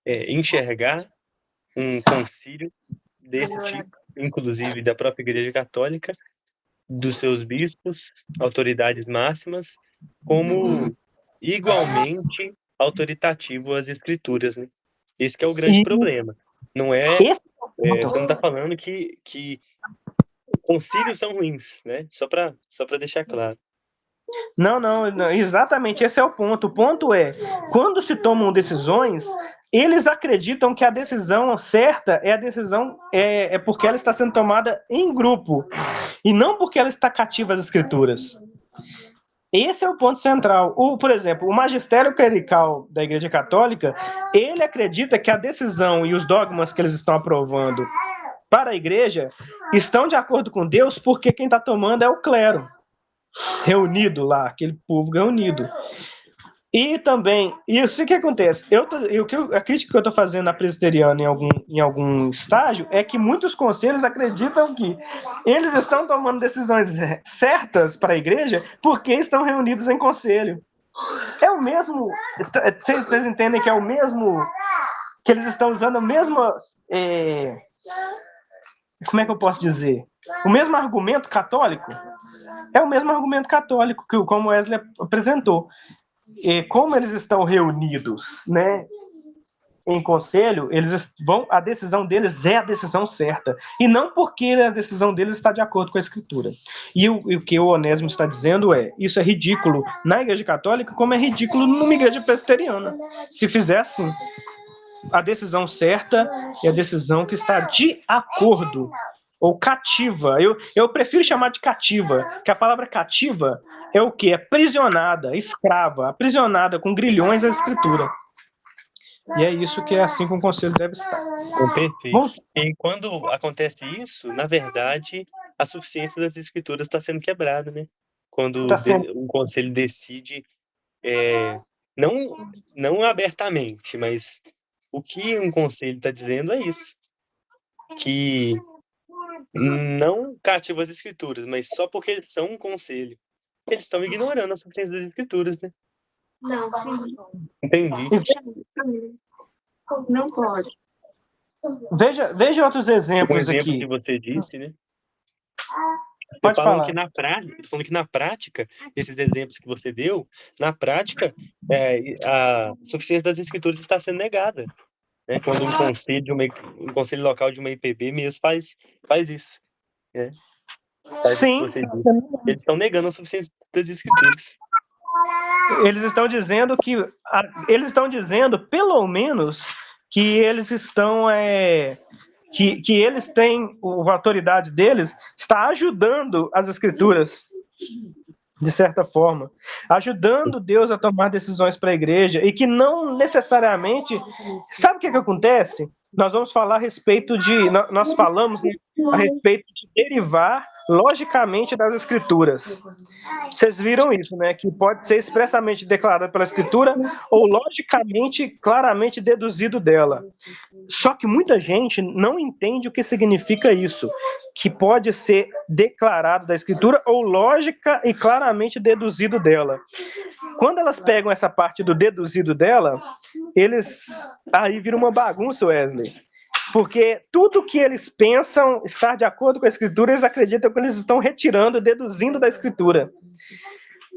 enxergar um concílio desse tipo, inclusive da própria Igreja Católica, dos seus bispos, autoridades máximas, como igualmente autoritativo às Escrituras, né? Esse que é o grande problema. Não você não está falando que concílios são ruins, né? Só para deixar claro. Não, exatamente, esse é o ponto. O ponto é, quando se tomam decisões, eles acreditam que a decisão certa é a decisão porque ela está sendo tomada em grupo, e não porque ela está cativa às Escrituras. Esse é o ponto central. Por exemplo, o magistério clerical da Igreja Católica, ele acredita que a decisão e os dogmas que eles estão aprovando para a Igreja estão de acordo com Deus, porque quem está tomando é o clero reunido lá, aquele povo reunido. E também, isso que acontece, a crítica que eu estou fazendo na presbiteriana em algum estágio é que muitos conselhos acreditam que eles estão tomando decisões certas para a igreja porque estão reunidos em conselho. É o mesmo, vocês entendem que é o mesmo, que eles estão usando a mesma, como é que eu posso dizer? O mesmo argumento católico? É o mesmo argumento católico que como Wesley apresentou. Como eles estão reunidos, né, em conselho, a decisão deles é a decisão certa, e não porque a decisão deles está de acordo com a Escritura. E o que o Onésimo está dizendo isso é ridículo na Igreja Católica, como é ridículo numa igreja presbiteriana. Se fizer assim, a decisão certa é a decisão que está de acordo, ou cativa. Eu prefiro chamar de cativa, que a palavra cativa é o quê? Aprisionada, escrava, aprisionada com grilhões à Escritura. E é isso que é assim que um conselho deve estar. Perfeito. E quando acontece isso, na verdade, a suficiência das Escrituras está sendo quebrada, né? Quando um conselho decide, não abertamente, mas o que um conselho está dizendo é isso. Que não cativa as Escrituras, mas só porque eles são um conselho. Eles estão ignorando a suficiência das Escrituras, né? Não, sim. Entendi. Não pode. Veja outros exemplos aqui. Um exemplo que você disse, né? Pode falar. Tô falando que na prática, esses exemplos que você deu, na prática, a suficiência das Escrituras está sendo negada. Né? Quando um conselho local de uma IPB mesmo faz isso. Né? Sim. Você disse. Eles estão negando a suficiência das Escrituras. Eles estão dizendo pelo menos, que eles estão que eles têm, a autoridade deles está ajudando as Escrituras, de certa forma, ajudando Deus a tomar decisões para a igreja, e que não necessariamente... Sabe o que acontece? Nós vamos falar a respeito nós falamos a respeito de derivar logicamente das Escrituras. Vocês viram isso, né? Que pode ser expressamente declarado pela Escritura ou logicamente, claramente deduzido dela. Só que muita gente não entende o que significa isso, que pode ser declarado da Escritura ou lógica e claramente deduzido dela. Quando elas pegam essa parte do deduzido dela, aí vira uma bagunça, Wesley. Porque tudo que eles pensam estar de acordo com a Escritura, eles acreditam que eles estão retirando, deduzindo da Escritura.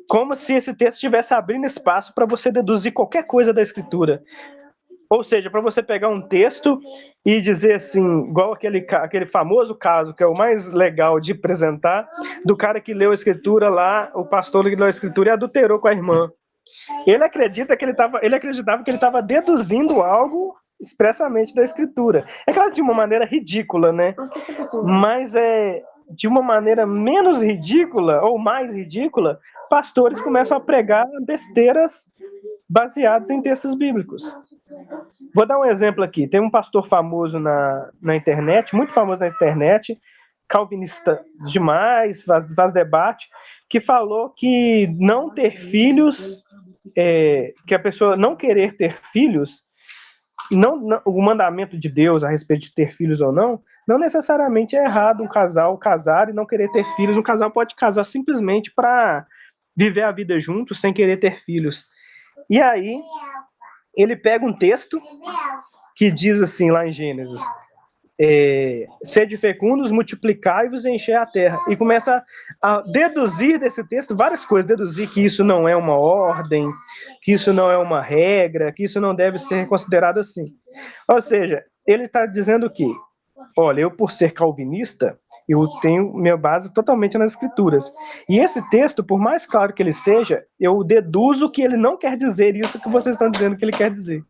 Como se esse texto estivesse abrindo espaço para você deduzir qualquer coisa da Escritura. Ou seja, para você pegar um texto e dizer assim, igual aquele famoso caso, que é o mais legal de apresentar, do cara que leu a Escritura lá, o pastor que leu a Escritura e adulterou com a irmã. Ele acreditava que ele estava deduzindo algo expressamente da Escritura. É claro, de uma maneira ridícula, né? Mas de uma maneira menos ridícula, ou mais ridícula, pastores começam a pregar besteiras baseadas em textos bíblicos. Vou dar um exemplo aqui. Tem um pastor famoso na internet, muito famoso na internet, calvinista demais, faz debate, que falou que não ter filhos, que a pessoa não querer ter filhos, o mandamento de Deus a respeito de ter filhos ou não necessariamente é errado um casal casar e não querer ter filhos. Um casal pode casar simplesmente para viver a vida junto, sem querer ter filhos. E aí, ele pega um texto que diz assim, lá em Gênesis, sede fecundos, multiplicai-vos e encher a terra. E começa a deduzir desse texto várias coisas. Deduzir que isso não é uma ordem, que isso não é uma regra, que isso não deve ser considerado assim. Ou seja, ele está dizendo que, olha, eu por ser calvinista, eu tenho minha base totalmente nas Escrituras. E esse texto, por mais claro que ele seja, eu deduzo que ele não quer dizer isso que vocês estão dizendo que ele quer dizer.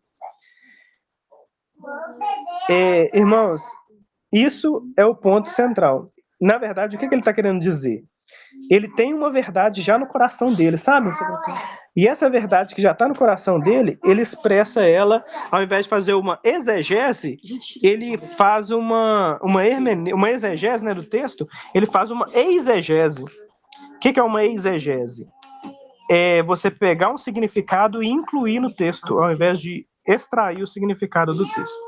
Irmãos, isso é o ponto central. Na verdade, o que ele está querendo dizer? Ele tem uma verdade já no coração dele, sabe? E essa verdade que já está no coração dele, ele expressa ela, ao invés de fazer uma exegese, ele faz uma exegese, né, do texto, ele faz uma exegese. O que é uma exegese? É você pegar um significado e incluir no texto, ao invés de extrair o significado do texto.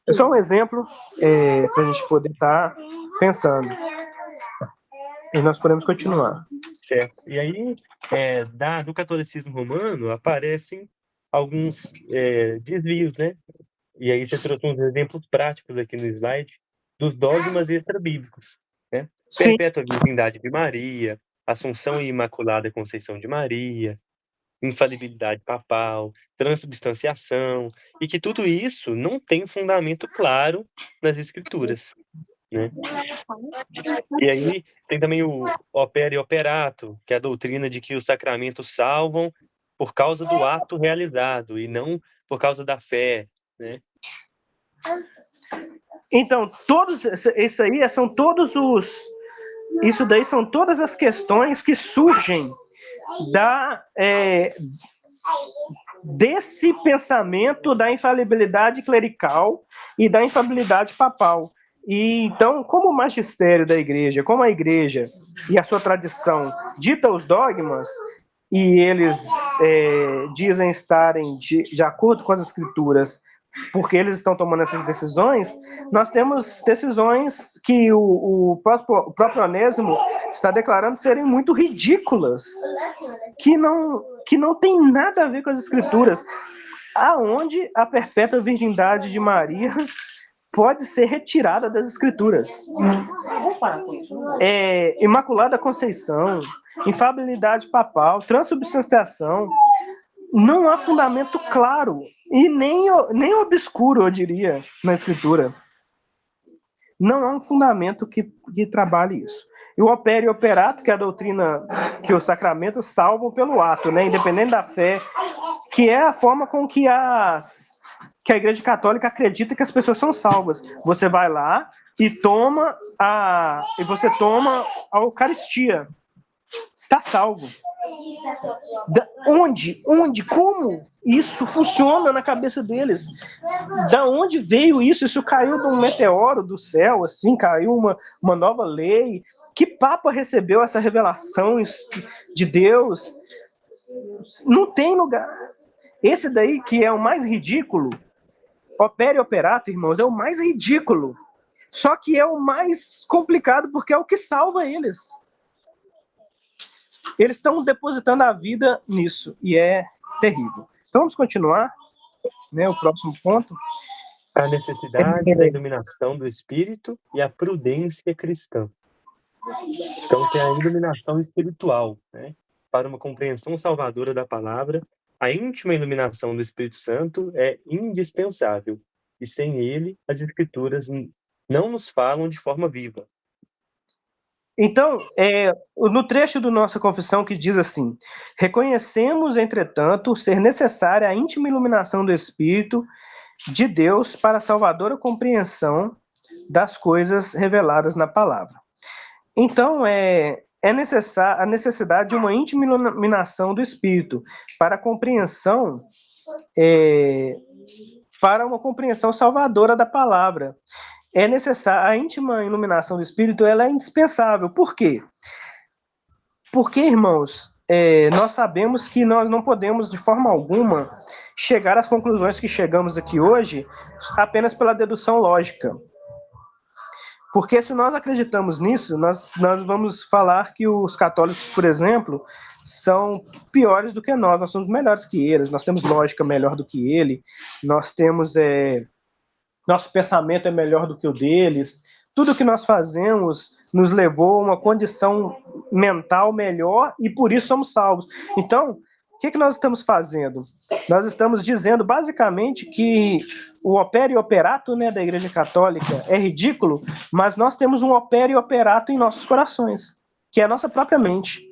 É só um exemplo para a gente poder estar pensando. E nós podemos continuar. Certo. E aí, do catolicismo romano, aparecem alguns desvios, né? E aí você trouxe uns exemplos práticos aqui no slide dos dogmas extrabíblicos, né? Sim. Perpétua virgindade de Maria, Assunção e Imaculada Conceição de Maria, infalibilidade papal, transubstanciação, e que tudo isso não tem fundamento claro nas Escrituras, né? E aí tem também o opera e operato, que é a doutrina de que os sacramentos salvam por causa do ato realizado e não por causa da fé, né? Então, isso daí são todas as questões que surgem desse pensamento da infalibilidade clerical e da infalibilidade papal. E então, como o magistério da igreja, como a igreja e a sua tradição dita os dogmas, e eles dizem estarem de acordo com as escrituras, porque eles estão tomando essas decisões, nós temos decisões que o próprio Onésimo está declarando serem muito ridículas, que não tem nada a ver com as escrituras. Aonde a perpétua virgindade de Maria pode ser retirada das escrituras? Imaculada Conceição, infalibilidade papal, transubstanciação, não há fundamento claro e nem obscuro, eu diria, na escritura. Não há um fundamento que trabalhe isso. E o opera e operato, que é a doutrina que os sacramentos salvam pelo ato, né, independente da fé, que é a forma com que a Igreja Católica acredita que as pessoas são salvas. Você vai lá e você toma a Eucaristia. Está salvo. Onde? Como isso funciona na cabeça deles? Da onde veio isso? Isso caiu de um meteoro do céu, assim, caiu uma nova lei? Que Papa recebeu essa revelação de Deus? Não tem lugar. Esse daí, que é o mais ridículo, opera e operato, irmãos, é o mais ridículo. Só que é o mais complicado, porque é o que salva eles. Eles estão depositando a vida nisso, e é terrível. Então vamos continuar, né, o próximo ponto. A necessidade da iluminação do Espírito e a prudência cristã. Então, tem a iluminação espiritual, né? Para uma compreensão salvadora da palavra, a íntima iluminação do Espírito Santo é indispensável, e sem ele, as Escrituras não nos falam de forma viva. Então, no trecho da nossa confissão que diz assim: reconhecemos, entretanto, ser necessária a íntima iluminação do Espírito de Deus para a salvadora compreensão das coisas reveladas na palavra. Então, a necessidade de uma íntima iluminação do Espírito para a compreensão, para uma compreensão salvadora da palavra. É necessário, a íntima iluminação do Espírito, ela é indispensável. Por quê? Porque, irmãos, nós sabemos que nós não podemos, de forma alguma, chegar às conclusões que chegamos aqui hoje apenas pela dedução lógica. Porque se nós acreditamos nisso, nós vamos falar que os católicos, por exemplo, são piores do que nós somos melhores que eles, nós temos lógica melhor do que ele, nós temos... nosso pensamento é melhor do que o deles, tudo que nós fazemos nos levou a uma condição mental melhor e por isso somos salvos. Então, o que nós estamos fazendo? Nós estamos dizendo basicamente que o opere operato, né, da Igreja Católica é ridículo, mas nós temos um opere operato em nossos corações, que é a nossa própria mente.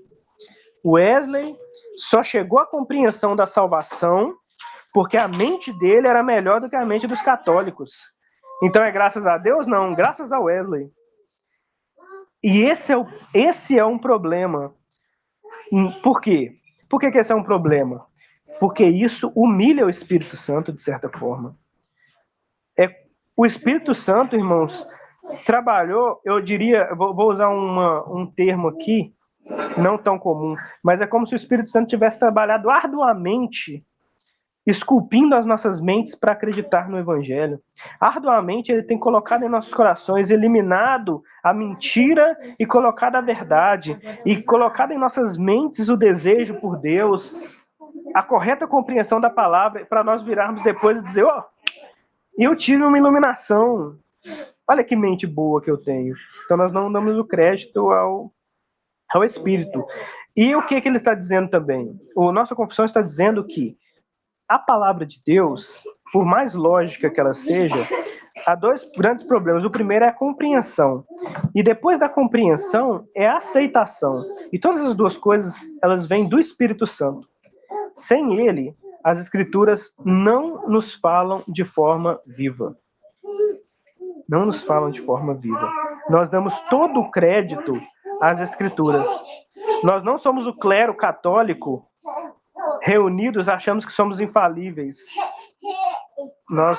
Wesley só chegou à compreensão da salvação porque a mente dele era melhor do que a mente dos católicos. Então é graças a Deus? Não, graças a Wesley. E esse é um problema. Por quê? Por que esse é um problema? Porque isso humilha o Espírito Santo, de certa forma. O Espírito Santo, irmãos, trabalhou, eu diria, vou usar um termo aqui, não tão comum, mas é como se o Espírito Santo tivesse trabalhado arduamente esculpindo as nossas mentes para acreditar no Evangelho. Arduamente, ele tem colocado em nossos corações, eliminado a mentira e colocado a verdade, e colocado em nossas mentes o desejo por Deus, a correta compreensão da palavra, para nós virarmos depois e dizer, eu tive uma iluminação, olha que mente boa que eu tenho. Então nós não damos o crédito ao Espírito. E o que ele está dizendo também? A nossa confissão está dizendo que a palavra de Deus, por mais lógica que ela seja, há dois grandes problemas. O primeiro é a compreensão. E depois da compreensão é a aceitação. E todas as duas coisas, elas vêm do Espírito Santo. Sem ele, as Escrituras não nos falam de forma viva. Não nos falam de forma viva. Nós damos todo o crédito às Escrituras. Nós não somos o clero católico reunidos, achamos que somos infalíveis. Nós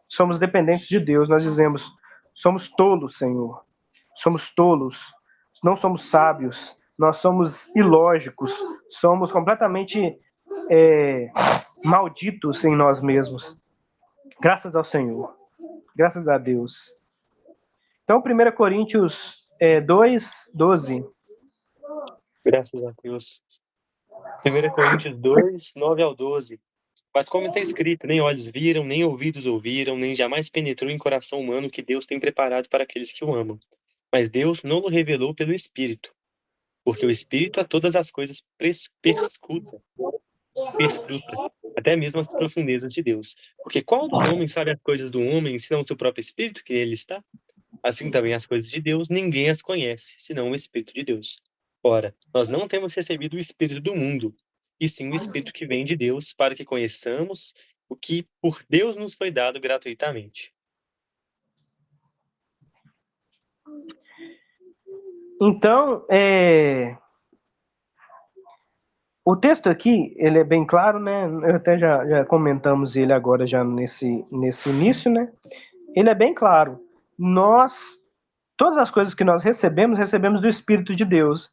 somos dependentes de Deus. Nós dizemos, somos tolos, Senhor. Somos tolos. Não somos sábios. Nós somos ilógicos. Somos completamente malditos em nós mesmos. Graças ao Senhor. Graças a Deus. Então, 1 Coríntios 2:12. Graças a Deus. 1 Coríntios 2, 9 ao 12. Mas como está escrito, nem olhos viram, nem ouvidos ouviram, nem jamais penetrou em coração humano o que Deus tem preparado para aqueles que o amam. Mas Deus não o revelou pelo Espírito, porque o Espírito a todas as coisas perscruta, até mesmo as profundezas de Deus. Porque qual dos homens sabe as coisas do homem, senão o seu próprio Espírito que nele está? Assim também as coisas de Deus, ninguém as conhece, senão o Espírito de Deus. Ora, nós não temos recebido o Espírito do mundo, e sim o Espírito que vem de Deus, para que conheçamos o que por Deus nos foi dado gratuitamente. Então, o texto aqui, ele é bem claro, né? Eu até já comentamos ele agora já nesse início, né? Ele é bem claro. Todas as coisas que nós recebemos do Espírito de Deus.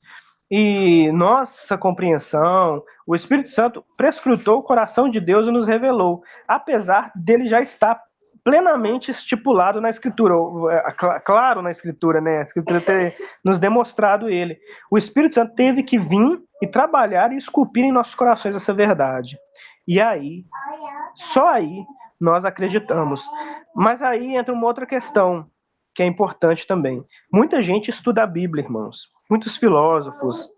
E nossa compreensão, o Espírito Santo prescrutou o coração de Deus e nos revelou, apesar dele já estar plenamente estipulado na Escritura, claro na Escritura, né? A Escritura ter nos demonstrado ele. O Espírito Santo teve que vir e trabalhar e esculpir em nossos corações essa verdade. E aí, só aí, nós acreditamos. Mas aí entra uma outra questão que é importante também. Muita gente estuda a Bíblia, irmãos. Muitos filósofos,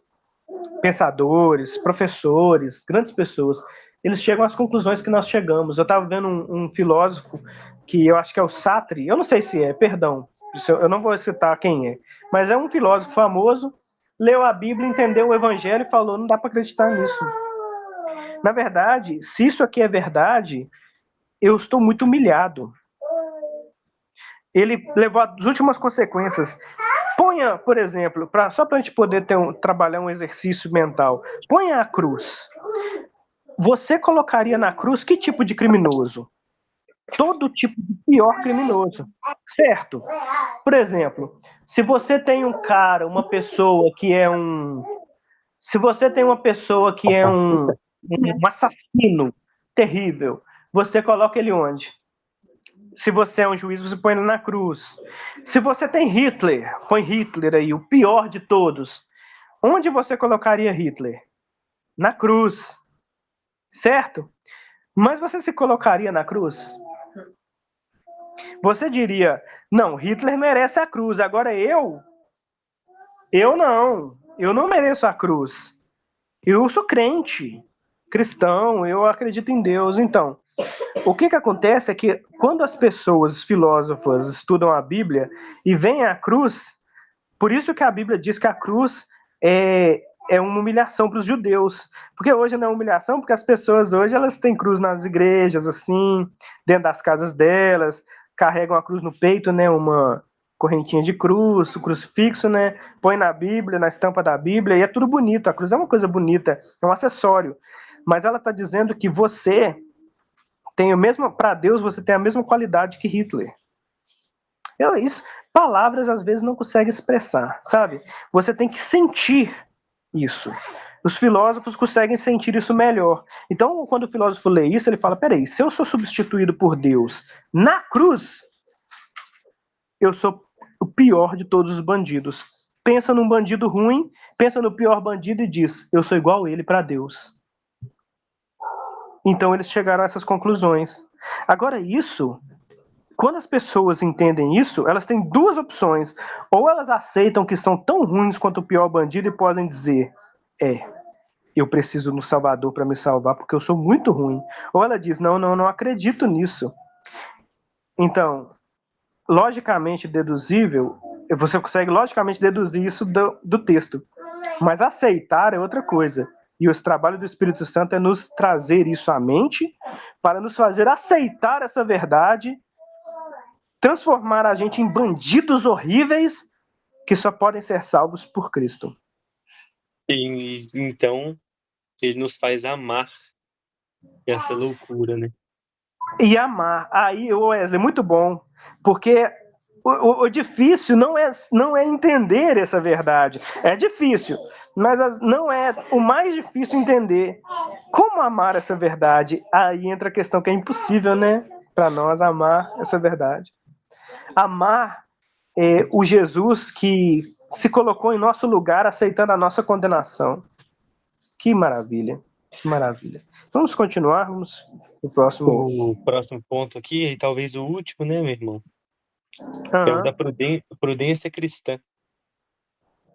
pensadores, professores, grandes pessoas, eles chegam às conclusões que nós chegamos. Eu estava vendo um filósofo que eu acho que é o Sartre, eu não sei se é, perdão, eu não vou citar quem é, mas é um filósofo famoso, leu a Bíblia, entendeu o Evangelho e falou, não dá para acreditar nisso. Na verdade, se isso aqui é verdade, eu estou muito humilhado. Ele levou as últimas consequências. Ponha, por exemplo, só para a gente poder trabalhar um exercício mental, ponha a cruz. Você colocaria na cruz que tipo de criminoso? Todo tipo de pior criminoso, certo? Por exemplo, se você tem um cara, uma pessoa que é um... Se você tem uma pessoa que é um assassino terrível, você coloca ele onde? Se você é um juiz, você põe ele na cruz. Se você tem Hitler, põe Hitler aí, o pior de todos. Onde você colocaria Hitler? Na cruz. Certo? Mas você se colocaria na cruz? Você diria, não, Hitler merece a cruz, agora eu não mereço a cruz. Eu sou crente, cristão, eu acredito em Deus. Então, o que acontece é que quando as pessoas filósofas estudam a Bíblia e veem a cruz, por isso que a Bíblia diz que a cruz é uma humilhação para os judeus. Porque hoje não é humilhação, porque as pessoas hoje elas têm cruz nas igrejas, assim, dentro das casas delas, carregam a cruz no peito, né, uma correntinha de cruz, o crucifixo, né, põe na Bíblia, na estampa da Bíblia, e é tudo bonito. A cruz é uma coisa bonita, é um acessório. Mas ela está dizendo que você tem o mesmo, para Deus você tem a mesma qualidade que Hitler. Isso, palavras às vezes não conseguem expressar, sabe? Você tem que sentir isso. Os filósofos conseguem sentir isso melhor. Então, quando o filósofo lê isso, ele fala, peraí, se eu sou substituído por Deus na cruz, eu sou o pior de todos os bandidos. Pensa num bandido ruim, pensa no pior bandido e diz, eu sou igual a ele para Deus. Então eles chegaram a essas conclusões. Agora isso, quando as pessoas entendem isso, elas têm duas opções. Ou elas aceitam que são tão ruins quanto o pior bandido e podem dizer, eu preciso do Salvador para me salvar porque eu sou muito ruim. Ou ela diz, não acredito nisso. Então, logicamente deduzível, você consegue logicamente deduzir isso do texto. Mas aceitar é outra coisa. E o trabalho do Espírito Santo é nos trazer isso à mente, para nos fazer aceitar essa verdade, transformar a gente em bandidos horríveis que só podem ser salvos por Cristo. E então, ele nos faz amar essa loucura, né? E amar. Aí, Wesley, muito bom. Porque o difícil não é entender essa verdade. É difícil, mas não é o mais difícil entender. Como amar essa verdade? Aí entra a questão que é impossível, né? Para nós amar essa verdade. Amar o Jesus que se colocou em nosso lugar, aceitando a nossa condenação. Que maravilha, que maravilha. Vamos continuar, vamos no próximo. O próximo ponto aqui, e talvez o último, né, meu irmão? Uhum. É o da prudência cristã.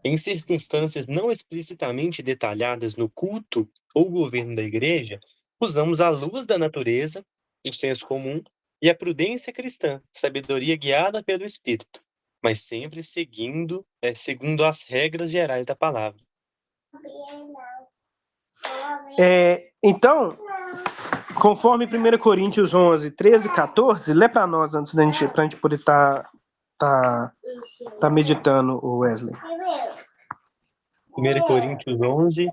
Em circunstâncias não explicitamente detalhadas no culto ou governo da igreja, usamos a luz da natureza, o senso comum e a prudência cristã, sabedoria guiada pelo Espírito, mas sempre segundo as regras gerais da palavra. Então, conforme 1 Coríntios 11, 13 e 14, lê para nós antes da gente, pra gente poder tá meditando, o Wesley. 1 Coríntios 11,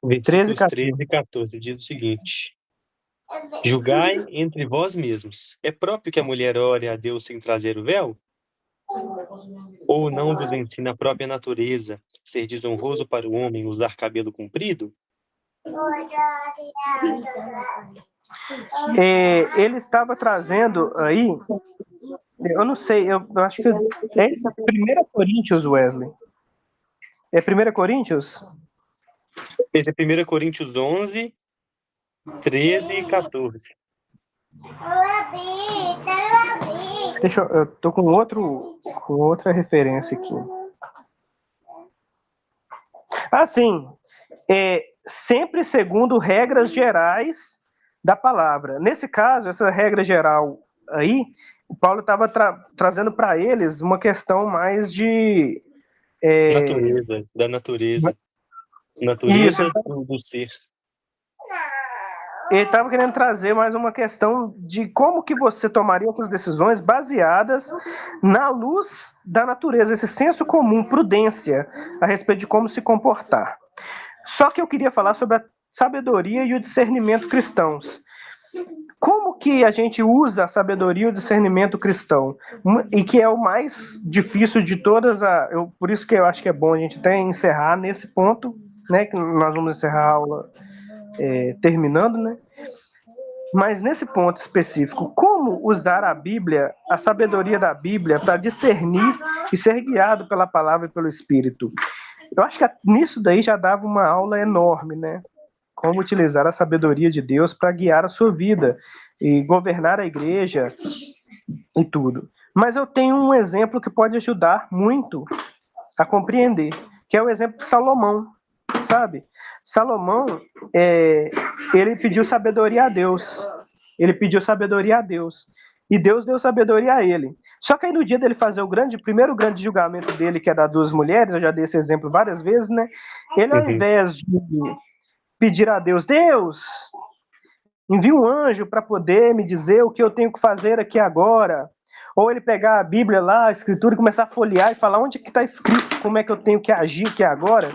versículos 13 e 14, diz o seguinte: julgai entre vós mesmos, é próprio que a mulher ore a Deus sem trazer o véu? Ou não vos ensina a própria natureza ser desonroso para o homem usar cabelo comprido? Ele estava trazendo aí, eu não sei, eu acho que é 1 Coríntios, Wesley. É 1 Coríntios? Esse é 1 Coríntios 11, 13 e 14. Eu tô com outra referência aqui. Assim, sempre segundo regras gerais da palavra. Nesse caso, essa regra geral aí, o Paulo estava trazendo para eles uma questão mais de... Da natureza Isso, do ser. ele estava querendo trazer mais uma questão de como que você tomaria essas decisões baseadas na luz da natureza, esse senso comum, prudência, a respeito de como se comportar. Só que eu queria falar sobre a sabedoria e o discernimento cristãos. Como que a gente usa a sabedoria e o discernimento cristão? E que é o mais difícil de todas, por isso que eu acho que é bom a gente até encerrar nesse ponto, né, que nós vamos encerrar a aula terminando, né? Mas nesse ponto específico, como usar a Bíblia, a sabedoria da Bíblia, para discernir e ser guiado pela palavra e pelo Espírito? Eu acho que nisso daí já dava uma aula enorme, né? Como utilizar a sabedoria de Deus para guiar a sua vida e governar a igreja e tudo. Mas eu tenho um exemplo que pode ajudar muito a compreender, que é o exemplo de Salomão, sabe? Salomão, ele pediu sabedoria a Deus. E Deus deu sabedoria a ele. Só que aí no dia dele fazer o primeiro grande julgamento dele, que é das 2 mulheres, eu já dei esse exemplo várias vezes, né? Ele, ao invés de pedir a Deus, envia um anjo para poder me dizer o que eu tenho que fazer aqui agora, ou ele pegar a Bíblia lá, a Escritura, e começar a folhear e falar onde que está escrito como é que eu tenho que agir aqui agora,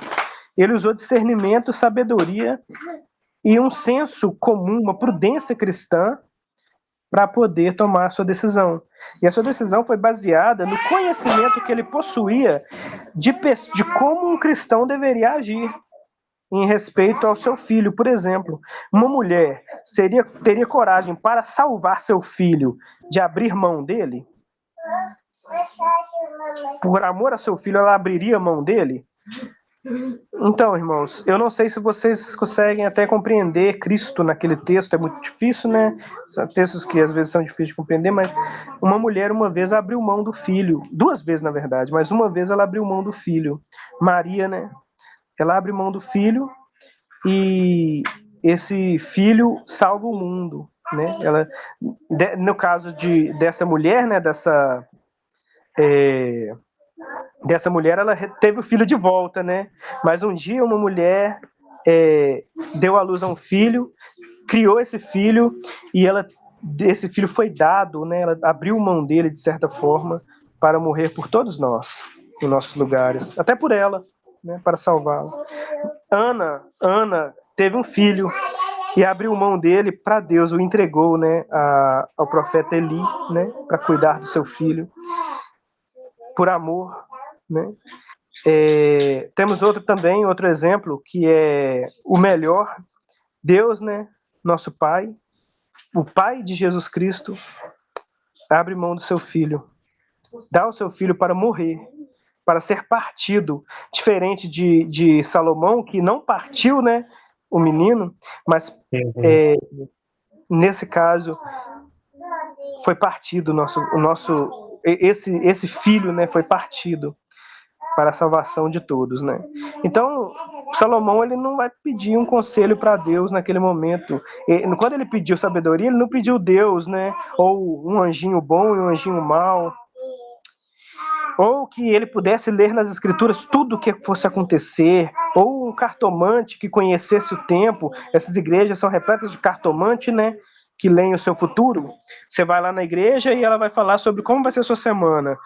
ele usou discernimento, sabedoria e um senso comum, uma prudência cristã para poder tomar a sua decisão. E a sua decisão foi baseada no conhecimento que ele possuía de como um cristão deveria agir em respeito ao seu filho. Por exemplo, uma mulher teria coragem para salvar seu filho de abrir mão dele? Por amor a seu filho, ela abriria mão dele? Então, irmãos, eu não sei se vocês conseguem até compreender Cristo naquele texto, é muito difícil, né? São textos que às vezes são difíceis de compreender, mas uma mulher uma vez abriu mão do filho, 2 vezes na verdade, mas uma vez ela abriu mão do filho. Maria, né? Ela abre mão do filho e esse filho salva o mundo, né? No caso dessa mulher, né? Dessa mulher, ela teve o filho de volta, né? Mas um dia uma mulher deu à luz a um filho, criou esse filho e esse filho foi dado, né? Ela abriu mão dele de certa forma para morrer por todos nós, em nossos lugares, até por ela, né? Para salvá-la. Ana teve um filho e abriu mão dele para Deus, o entregou, né? Ao profeta Eli, né? Para cuidar do seu filho, por amor, né? Temos outro exemplo, que é o melhor, Deus, né? Nosso Pai, o Pai de Jesus Cristo, abre mão do seu filho, dá o seu filho para morrer, para ser partido, diferente de Salomão, que não partiu, né? O menino, mas nesse caso foi partido esse filho, né? Foi partido para a salvação de todos, né? Então, Salomão, ele não vai pedir um conselho para Deus naquele momento. Quando ele pediu sabedoria, ele não pediu Deus, né? Ou um anjinho bom e um anjinho mau. Ou que ele pudesse ler nas escrituras tudo o que fosse acontecer. Ou um cartomante que conhecesse o tempo. Essas igrejas são repletas de cartomante, né? Que leem o seu futuro. Você vai lá na igreja e ela vai falar sobre como vai ser a sua semana.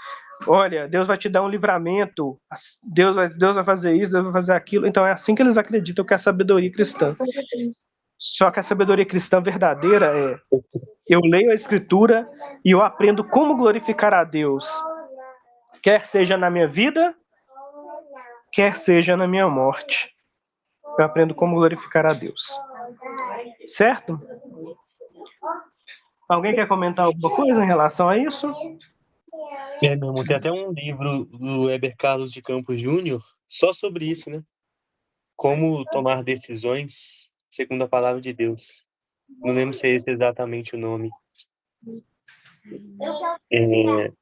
Olha, Deus vai te dar um livramento, Deus vai fazer isso, Deus vai fazer aquilo. Então é assim que eles acreditam que é a sabedoria cristã. Só que a sabedoria cristã verdadeira eu leio a Escritura e eu aprendo como glorificar a Deus, quer seja na minha vida, quer seja na minha morte. Eu aprendo como glorificar a Deus. Certo? Alguém quer comentar alguma coisa em relação a isso? Meu irmão, tem até um livro do Heber Carlos de Campos Júnior só sobre isso, né? Como tomar decisões segundo a palavra de Deus. Não lembro se é esse exatamente o nome. É,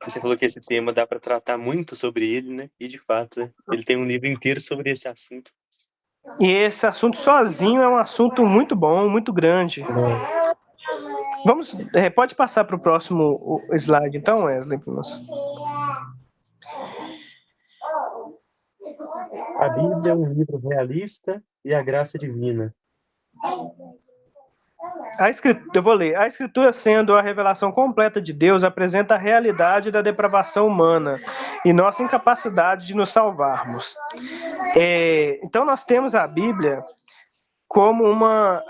você falou que esse tema dá para tratar muito sobre ele, né? E de fato, né? Ele tem um livro inteiro sobre esse assunto. E esse assunto sozinho é um assunto muito bom, muito grande. Vamos, pode passar para o próximo slide, então, Wesley. A Bíblia é um livro realista e a graça divina. Eu vou ler. A Escritura, sendo a revelação completa de Deus, apresenta a realidade da depravação humana e nossa incapacidade de nos salvarmos. Então, nós temos a Bíblia como uma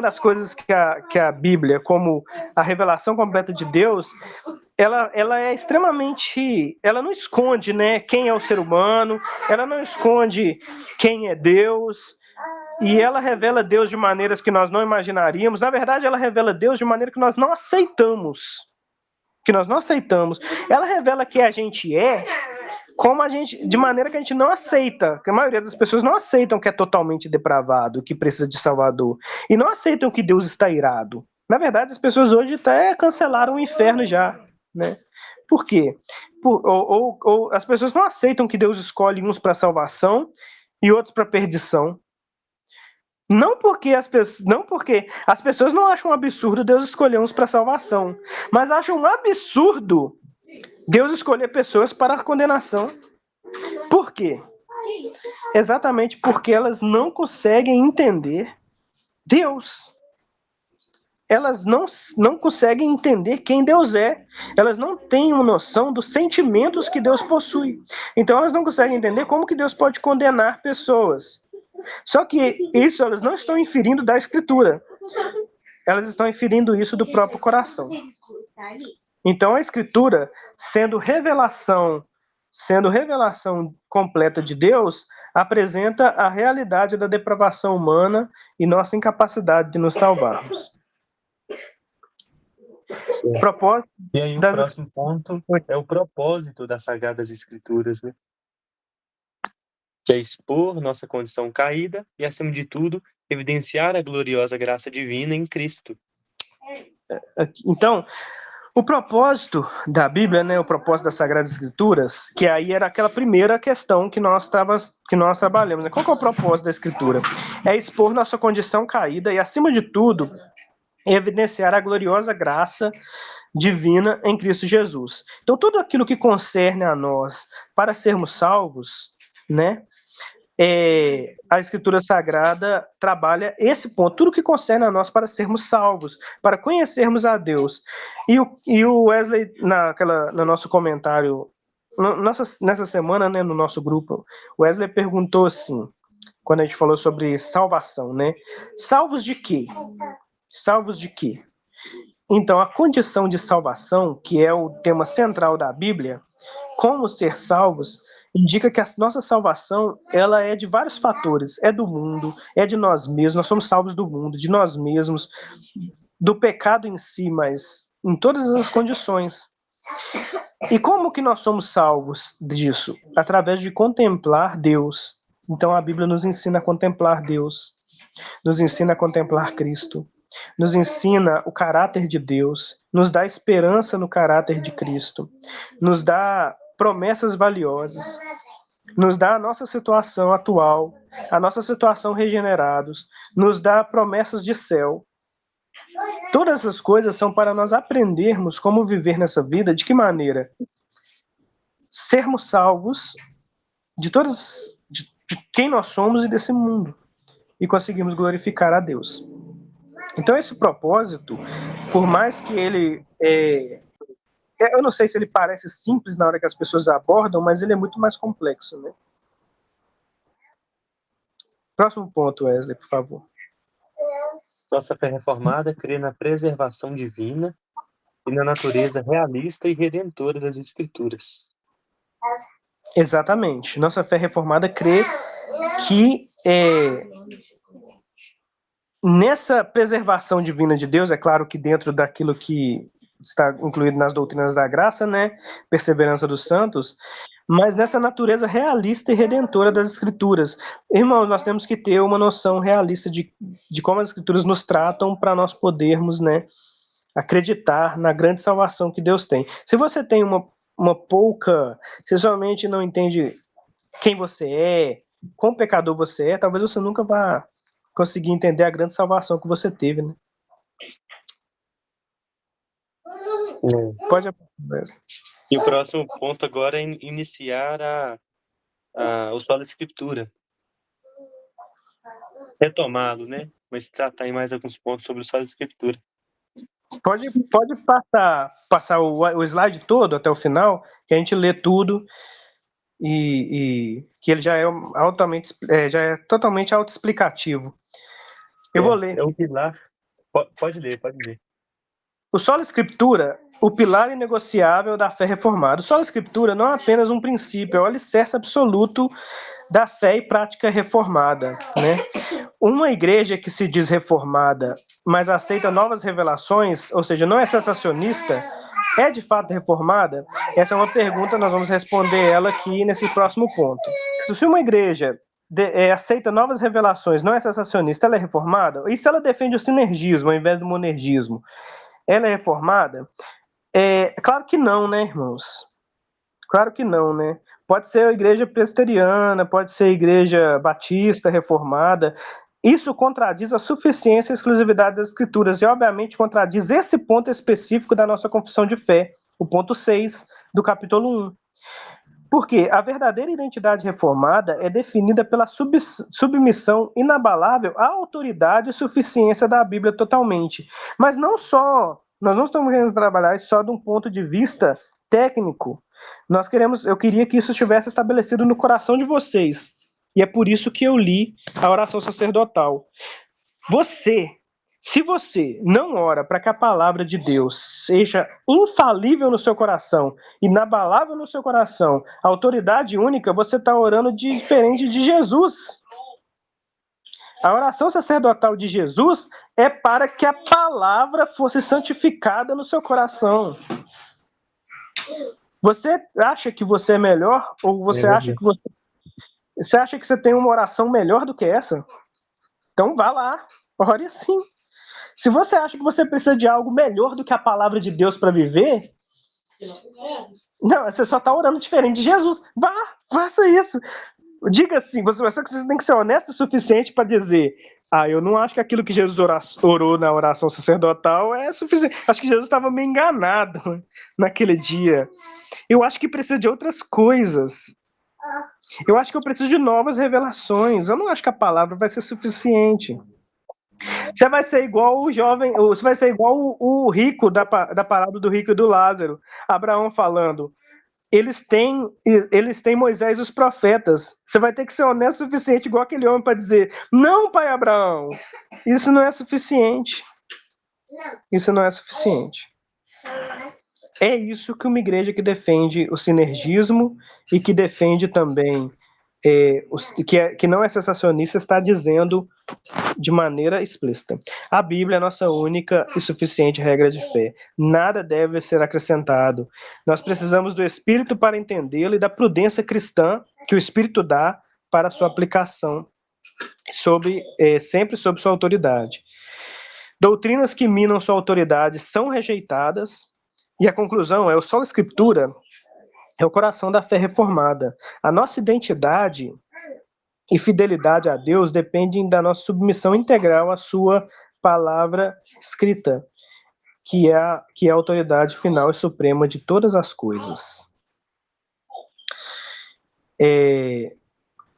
das coisas que a Bíblia, como a revelação completa de Deus, ela é extremamente, ela não esconde, né, quem é o ser humano, ela não esconde quem é Deus, e ela revela Deus de maneiras que nós não imaginaríamos. Na verdade, ela revela Deus de maneira que nós não aceitamos. Ela revela que a gente é de maneira que a gente não aceita, que a maioria das pessoas não aceitam que é totalmente depravado, que precisa de Salvador, e não aceitam que Deus está irado. Na verdade, as pessoas hoje até cancelaram o inferno já, né? Por quê? Ou as pessoas não aceitam que Deus escolhe uns para salvação e outros para perdição. Não porque as pessoas não acham um absurdo Deus escolher uns para salvação, mas acham um absurdo Deus escolher pessoas para a condenação. Por quê? Exatamente porque elas não conseguem entender Deus. Elas não conseguem entender quem Deus é. Elas não têm uma noção dos sentimentos que Deus possui. Então elas não conseguem entender como que Deus pode condenar pessoas. Só que isso elas não estão inferindo da Escritura. Elas estão inferindo isso do próprio coração. Então a Escritura, sendo revelação completa de Deus, apresenta a realidade da depravação humana e nossa incapacidade de nos salvarmos. E aí o próximo ponto é o propósito das Sagradas Escrituras, né? Que é expor nossa condição caída e, acima de tudo, evidenciar a gloriosa graça divina em Cristo. Então, o propósito da Bíblia, né, o propósito das Sagradas Escrituras, que aí era aquela primeira questão que nós trabalhamos, né? Qual que é o propósito da Escritura? É expor nossa condição caída e, acima de tudo, evidenciar a gloriosa graça divina em Cristo Jesus. Então, tudo aquilo que concerne a nós para sermos salvos, né, a Escritura Sagrada trabalha esse ponto, tudo que concerne a nós para sermos salvos, para conhecermos a Deus. E o Wesley, no nosso comentário, nessa semana, né, no nosso grupo, o Wesley perguntou assim, quando a gente falou sobre salvação, né? Salvos de quê? Salvos de quê? Então, a condição de salvação, que é o tema central da Bíblia, como ser salvos, indica que a nossa salvação, ela é de vários fatores. É do mundo, é de nós mesmos, nós somos salvos do mundo, de nós mesmos, do pecado em si, mas em todas as condições. E como que nós somos salvos disso? Através de contemplar Deus. Então a Bíblia nos ensina a contemplar Deus, nos ensina a contemplar Cristo, nos ensina o caráter de Deus, nos dá esperança no caráter de Cristo, nos dá promessas valiosas, nos dá a nossa situação atual, a nossa situação regenerados, nos dá promessas de céu. Todas essas coisas são para nós aprendermos como viver nessa vida, de que maneira? Sermos salvos de quem nós somos e desse mundo, e conseguimos glorificar a Deus. Então esse propósito, por mais que ele eu não sei se ele parece simples na hora que as pessoas abordam, mas ele é muito mais complexo, né? Próximo ponto, Wesley, por favor. Nossa fé reformada crê na preservação divina e na natureza realista e redentora das Escrituras. Exatamente. Nossa fé reformada crê que nessa preservação divina de Deus, é claro que dentro daquilo que está incluído nas doutrinas da graça, né, perseverança dos santos, mas nessa natureza realista e redentora das Escrituras. Irmãos, nós temos que ter uma noção realista de como as Escrituras nos tratam para nós podermos, né, acreditar na grande salvação que Deus tem. Se você tem uma pouca, se somente não entende quem você é, quão pecador você é, talvez você nunca vá conseguir entender a grande salvação que você teve, né? Pode apontar. E o próximo ponto agora é iniciar o solo escritura. Retomá-lo, né? Mas tratar em mais alguns pontos sobre o solo escritura. Pode passar o slide todo até o final, que a gente lê tudo e que ele já é altamente, já é totalmente autoexplicativo. Eu vou ler. É o pilar. Pode ler. O sola escritura, o pilar inegociável da fé reformada. O sola escritura não é apenas um princípio, é o alicerce absoluto da fé e prática reformada, né? Uma igreja que se diz reformada, mas aceita novas revelações, ou seja, não é sensacionista, é de fato reformada? Essa é uma pergunta, nós vamos responder ela aqui nesse próximo ponto. Se uma igreja aceita novas revelações, não é sensacionista, ela é reformada? E se ela defende o sinergismo ao invés do monergismo, ela é reformada? Claro que não, né, irmãos? Claro que não, né? Pode ser a igreja presbiteriana, pode ser a igreja batista, reformada. Isso contradiz a suficiência e exclusividade das Escrituras e, obviamente, contradiz esse ponto específico da nossa confissão de fé, o ponto 6 do capítulo 1. Porque a verdadeira identidade reformada é definida pela submissão inabalável à autoridade e suficiência da Bíblia totalmente. Mas não só, nós não estamos querendo trabalhar só de um ponto de vista técnico. Eu queria que isso estivesse estabelecido no coração de vocês. E é por isso que eu li a oração sacerdotal. Se você não ora para que a palavra de Deus seja infalível no seu coração, inabalável no seu coração, autoridade única, você está orando diferente de Jesus. A oração sacerdotal de Jesus é para que a palavra fosse santificada no seu coração. Você acha que você é melhor? Ou você acha que você acha que você tem uma oração melhor do que essa? Então vá lá, ore assim. Se você acha que você precisa de algo melhor do que a palavra de Deus para viver, não, você só está orando diferente de Jesus. Vá, faça isso. Diga assim, você tem que ser honesto o suficiente para dizer: eu não acho que aquilo que Jesus orou na oração sacerdotal é suficiente. Acho que Jesus estava meio enganado naquele dia. Eu acho que precisa de outras coisas. Eu acho que eu preciso de novas revelações. Eu não acho que a palavra vai ser suficiente. Você vai ser igual o jovem, você vai ser igual o rico da parábola do rico e do Lázaro. Abraão falando: eles têm Moisés e os profetas. Você vai ter que ser honesto o suficiente, igual aquele homem, para dizer: não, pai Abraão, isso não é suficiente. Isso não é suficiente. É isso que uma igreja que defende o sinergismo e que defende também que não é sensacionista está dizendo de maneira explícita. A Bíblia é a nossa única e suficiente regra de fé. Nada deve ser acrescentado. Nós precisamos do Espírito para entendê-lo e da prudência cristã que o Espírito dá para a sua aplicação, sempre sob sua autoridade. Doutrinas que minam sua autoridade são rejeitadas, e a conclusão é: o sola escritura é o coração da fé reformada. A nossa identidade e fidelidade a Deus dependem da nossa submissão integral à sua palavra escrita, que é a autoridade final e suprema de todas as coisas.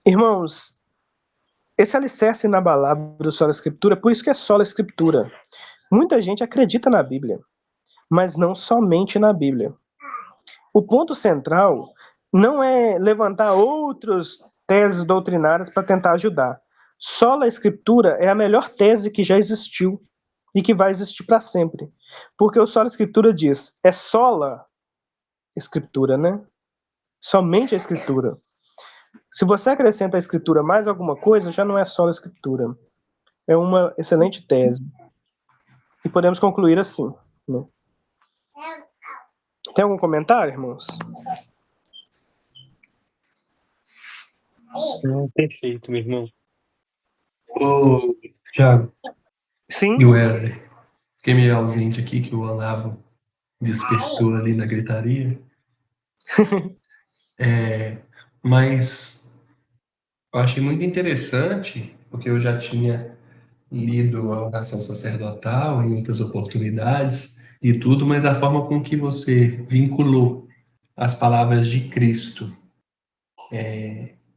Irmãos, esse alicerce inabalável do sola escritura, por isso que é sola escritura. Muita gente acredita na Bíblia, mas não somente na Bíblia. O ponto central não é levantar outras teses doutrinárias para tentar ajudar. Sola escritura é a melhor tese que já existiu e que vai existir para sempre. Porque o sola escritura diz: é sola escritura, né? Somente a escritura. Se você acrescenta a escritura mais alguma coisa, já não é sola escritura. É uma excelente tese. E podemos concluir assim, né? Tem algum comentário, irmãos? Perfeito, meu irmão. Ô, Thiago Sim, e Wesley, fiquei meio ausente aqui, que o Olavo despertou ali na gritaria. Mas eu achei muito interessante, porque eu já tinha lido a oração sacerdotal em outras oportunidades e tudo, mas a forma com que você vinculou as palavras de Cristo,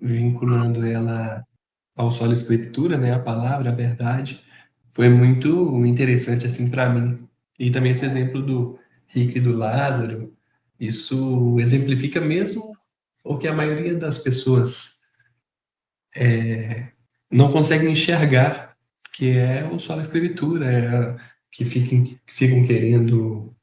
vinculando ela ao sola escritura, né, a palavra, a verdade, foi muito interessante assim para mim. E também esse exemplo do rico e do Lázaro, isso exemplifica mesmo o que a maioria das pessoas não conseguem enxergar, que é o sola escritura, que ficam querendo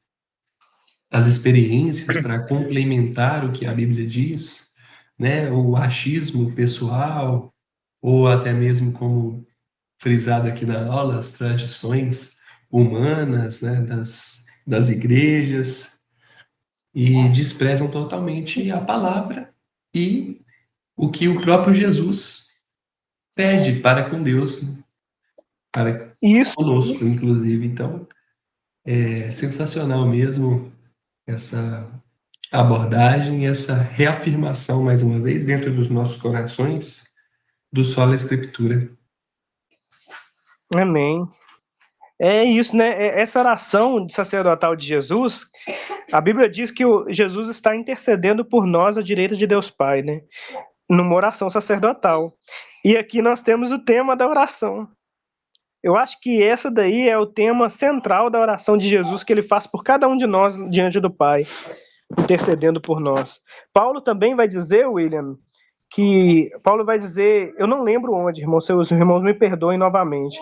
as experiências para complementar o que a Bíblia diz, né, o achismo pessoal, ou até mesmo como frisado aqui na aula, as tradições humanas, né, das igrejas, e desprezam totalmente a palavra e o que o próprio Jesus pede para com Deus, né, para isso. conosco, inclusive. Então, é sensacional mesmo essa abordagem, essa reafirmação, mais uma vez, dentro dos nossos corações, do sola escritura. Amém. É isso, né? Essa oração sacerdotal de Jesus, a Bíblia diz que Jesus está intercedendo por nós à direita de Deus Pai, né? Numa oração sacerdotal. E aqui nós temos o tema da oração. Eu acho que essa daí é o tema central da oração de Jesus que ele faz por cada um de nós diante do Pai, intercedendo por nós. Paulo também vai dizer, William, eu não lembro onde, irmãos, seus irmãos me perdoem novamente,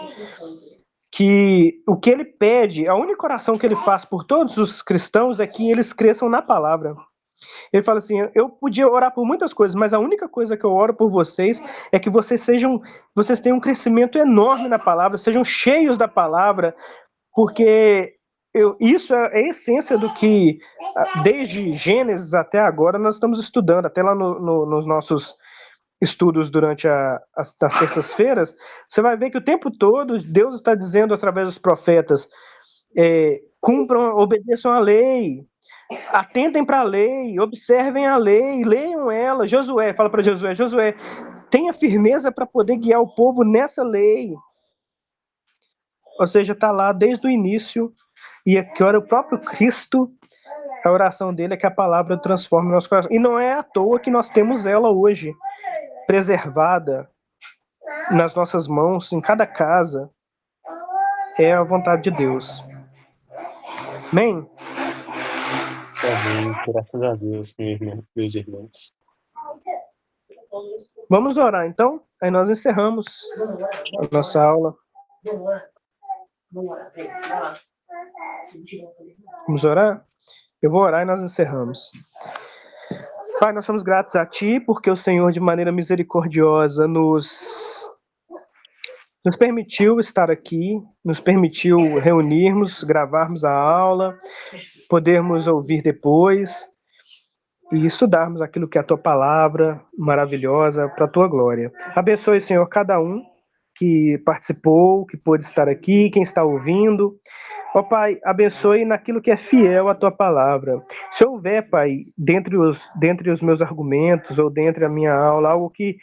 que o que ele pede, a única oração que ele faz por todos os cristãos é que eles cresçam na palavra. Ele fala assim, eu podia orar por muitas coisas, mas a única coisa que eu oro por vocês é que vocês tenham um crescimento enorme na palavra, sejam cheios da palavra, porque isso é a essência do que, desde Gênesis até agora, nós estamos estudando, até lá nos nossos estudos durante as terças-feiras, você vai ver que o tempo todo Deus está dizendo através dos profetas, cumpram, obedeçam a lei, atentem para a lei, observem a lei, leiam ela. Josué, fala para Josué, tenha firmeza para poder guiar o povo nessa lei. Ou seja, está lá desde o início, e que ora o próprio Cristo, a oração dele é que a palavra transforme o nosso coração. E não é à toa que nós temos ela hoje, preservada nas nossas mãos, em cada casa. É a vontade de Deus. Amém? Amém. Graças a Deus, meus irmãos. Vamos orar, então? Aí nós encerramos a nossa aula. Vamos orar? Eu vou orar e nós encerramos. Pai, nós somos gratos a Ti, porque o Senhor, de maneira misericordiosa, nos permitiu estar aqui, nos permitiu reunirmos, gravarmos a aula, podermos ouvir depois e estudarmos aquilo que é a Tua palavra maravilhosa para a Tua glória. Abençoe, Senhor, cada um que participou, que pôde estar aqui, quem está ouvindo. Ó Pai, abençoe naquilo que é fiel à Tua palavra. Se houver, Pai, dentre os meus argumentos ou dentre a minha aula, algo que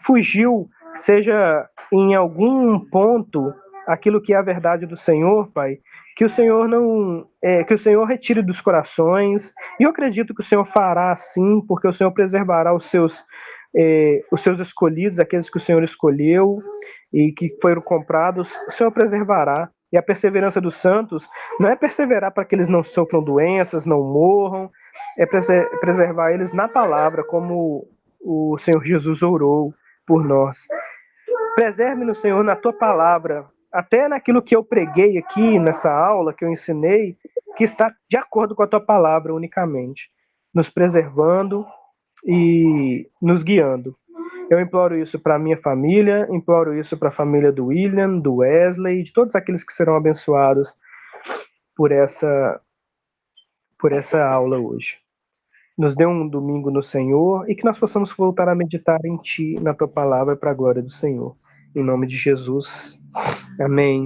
fugiu, seja em algum ponto aquilo que é a verdade do Senhor, Pai, que o Senhor que o Senhor retire dos corações, e eu acredito que o Senhor fará assim, porque o Senhor preservará os seus escolhidos, aqueles que o Senhor escolheu e que foram comprados, o Senhor preservará. E a perseverança dos santos não é perseverar para que eles não sofram doenças, não morram, é preservar eles na palavra, como o Senhor Jesus orou por nós. Preserve-nos, Senhor, na Tua palavra, até naquilo que eu preguei aqui, nessa aula que eu ensinei, que está de acordo com a Tua palavra unicamente, nos preservando e nos guiando. Eu imploro isso para a minha família, imploro isso para a família do William, do Wesley, de todos aqueles que serão abençoados por essa aula hoje. nos dê um domingo no Senhor e que nós possamos voltar a meditar em Ti, na Tua palavra, para a glória do Senhor. Em nome de Jesus. Amém.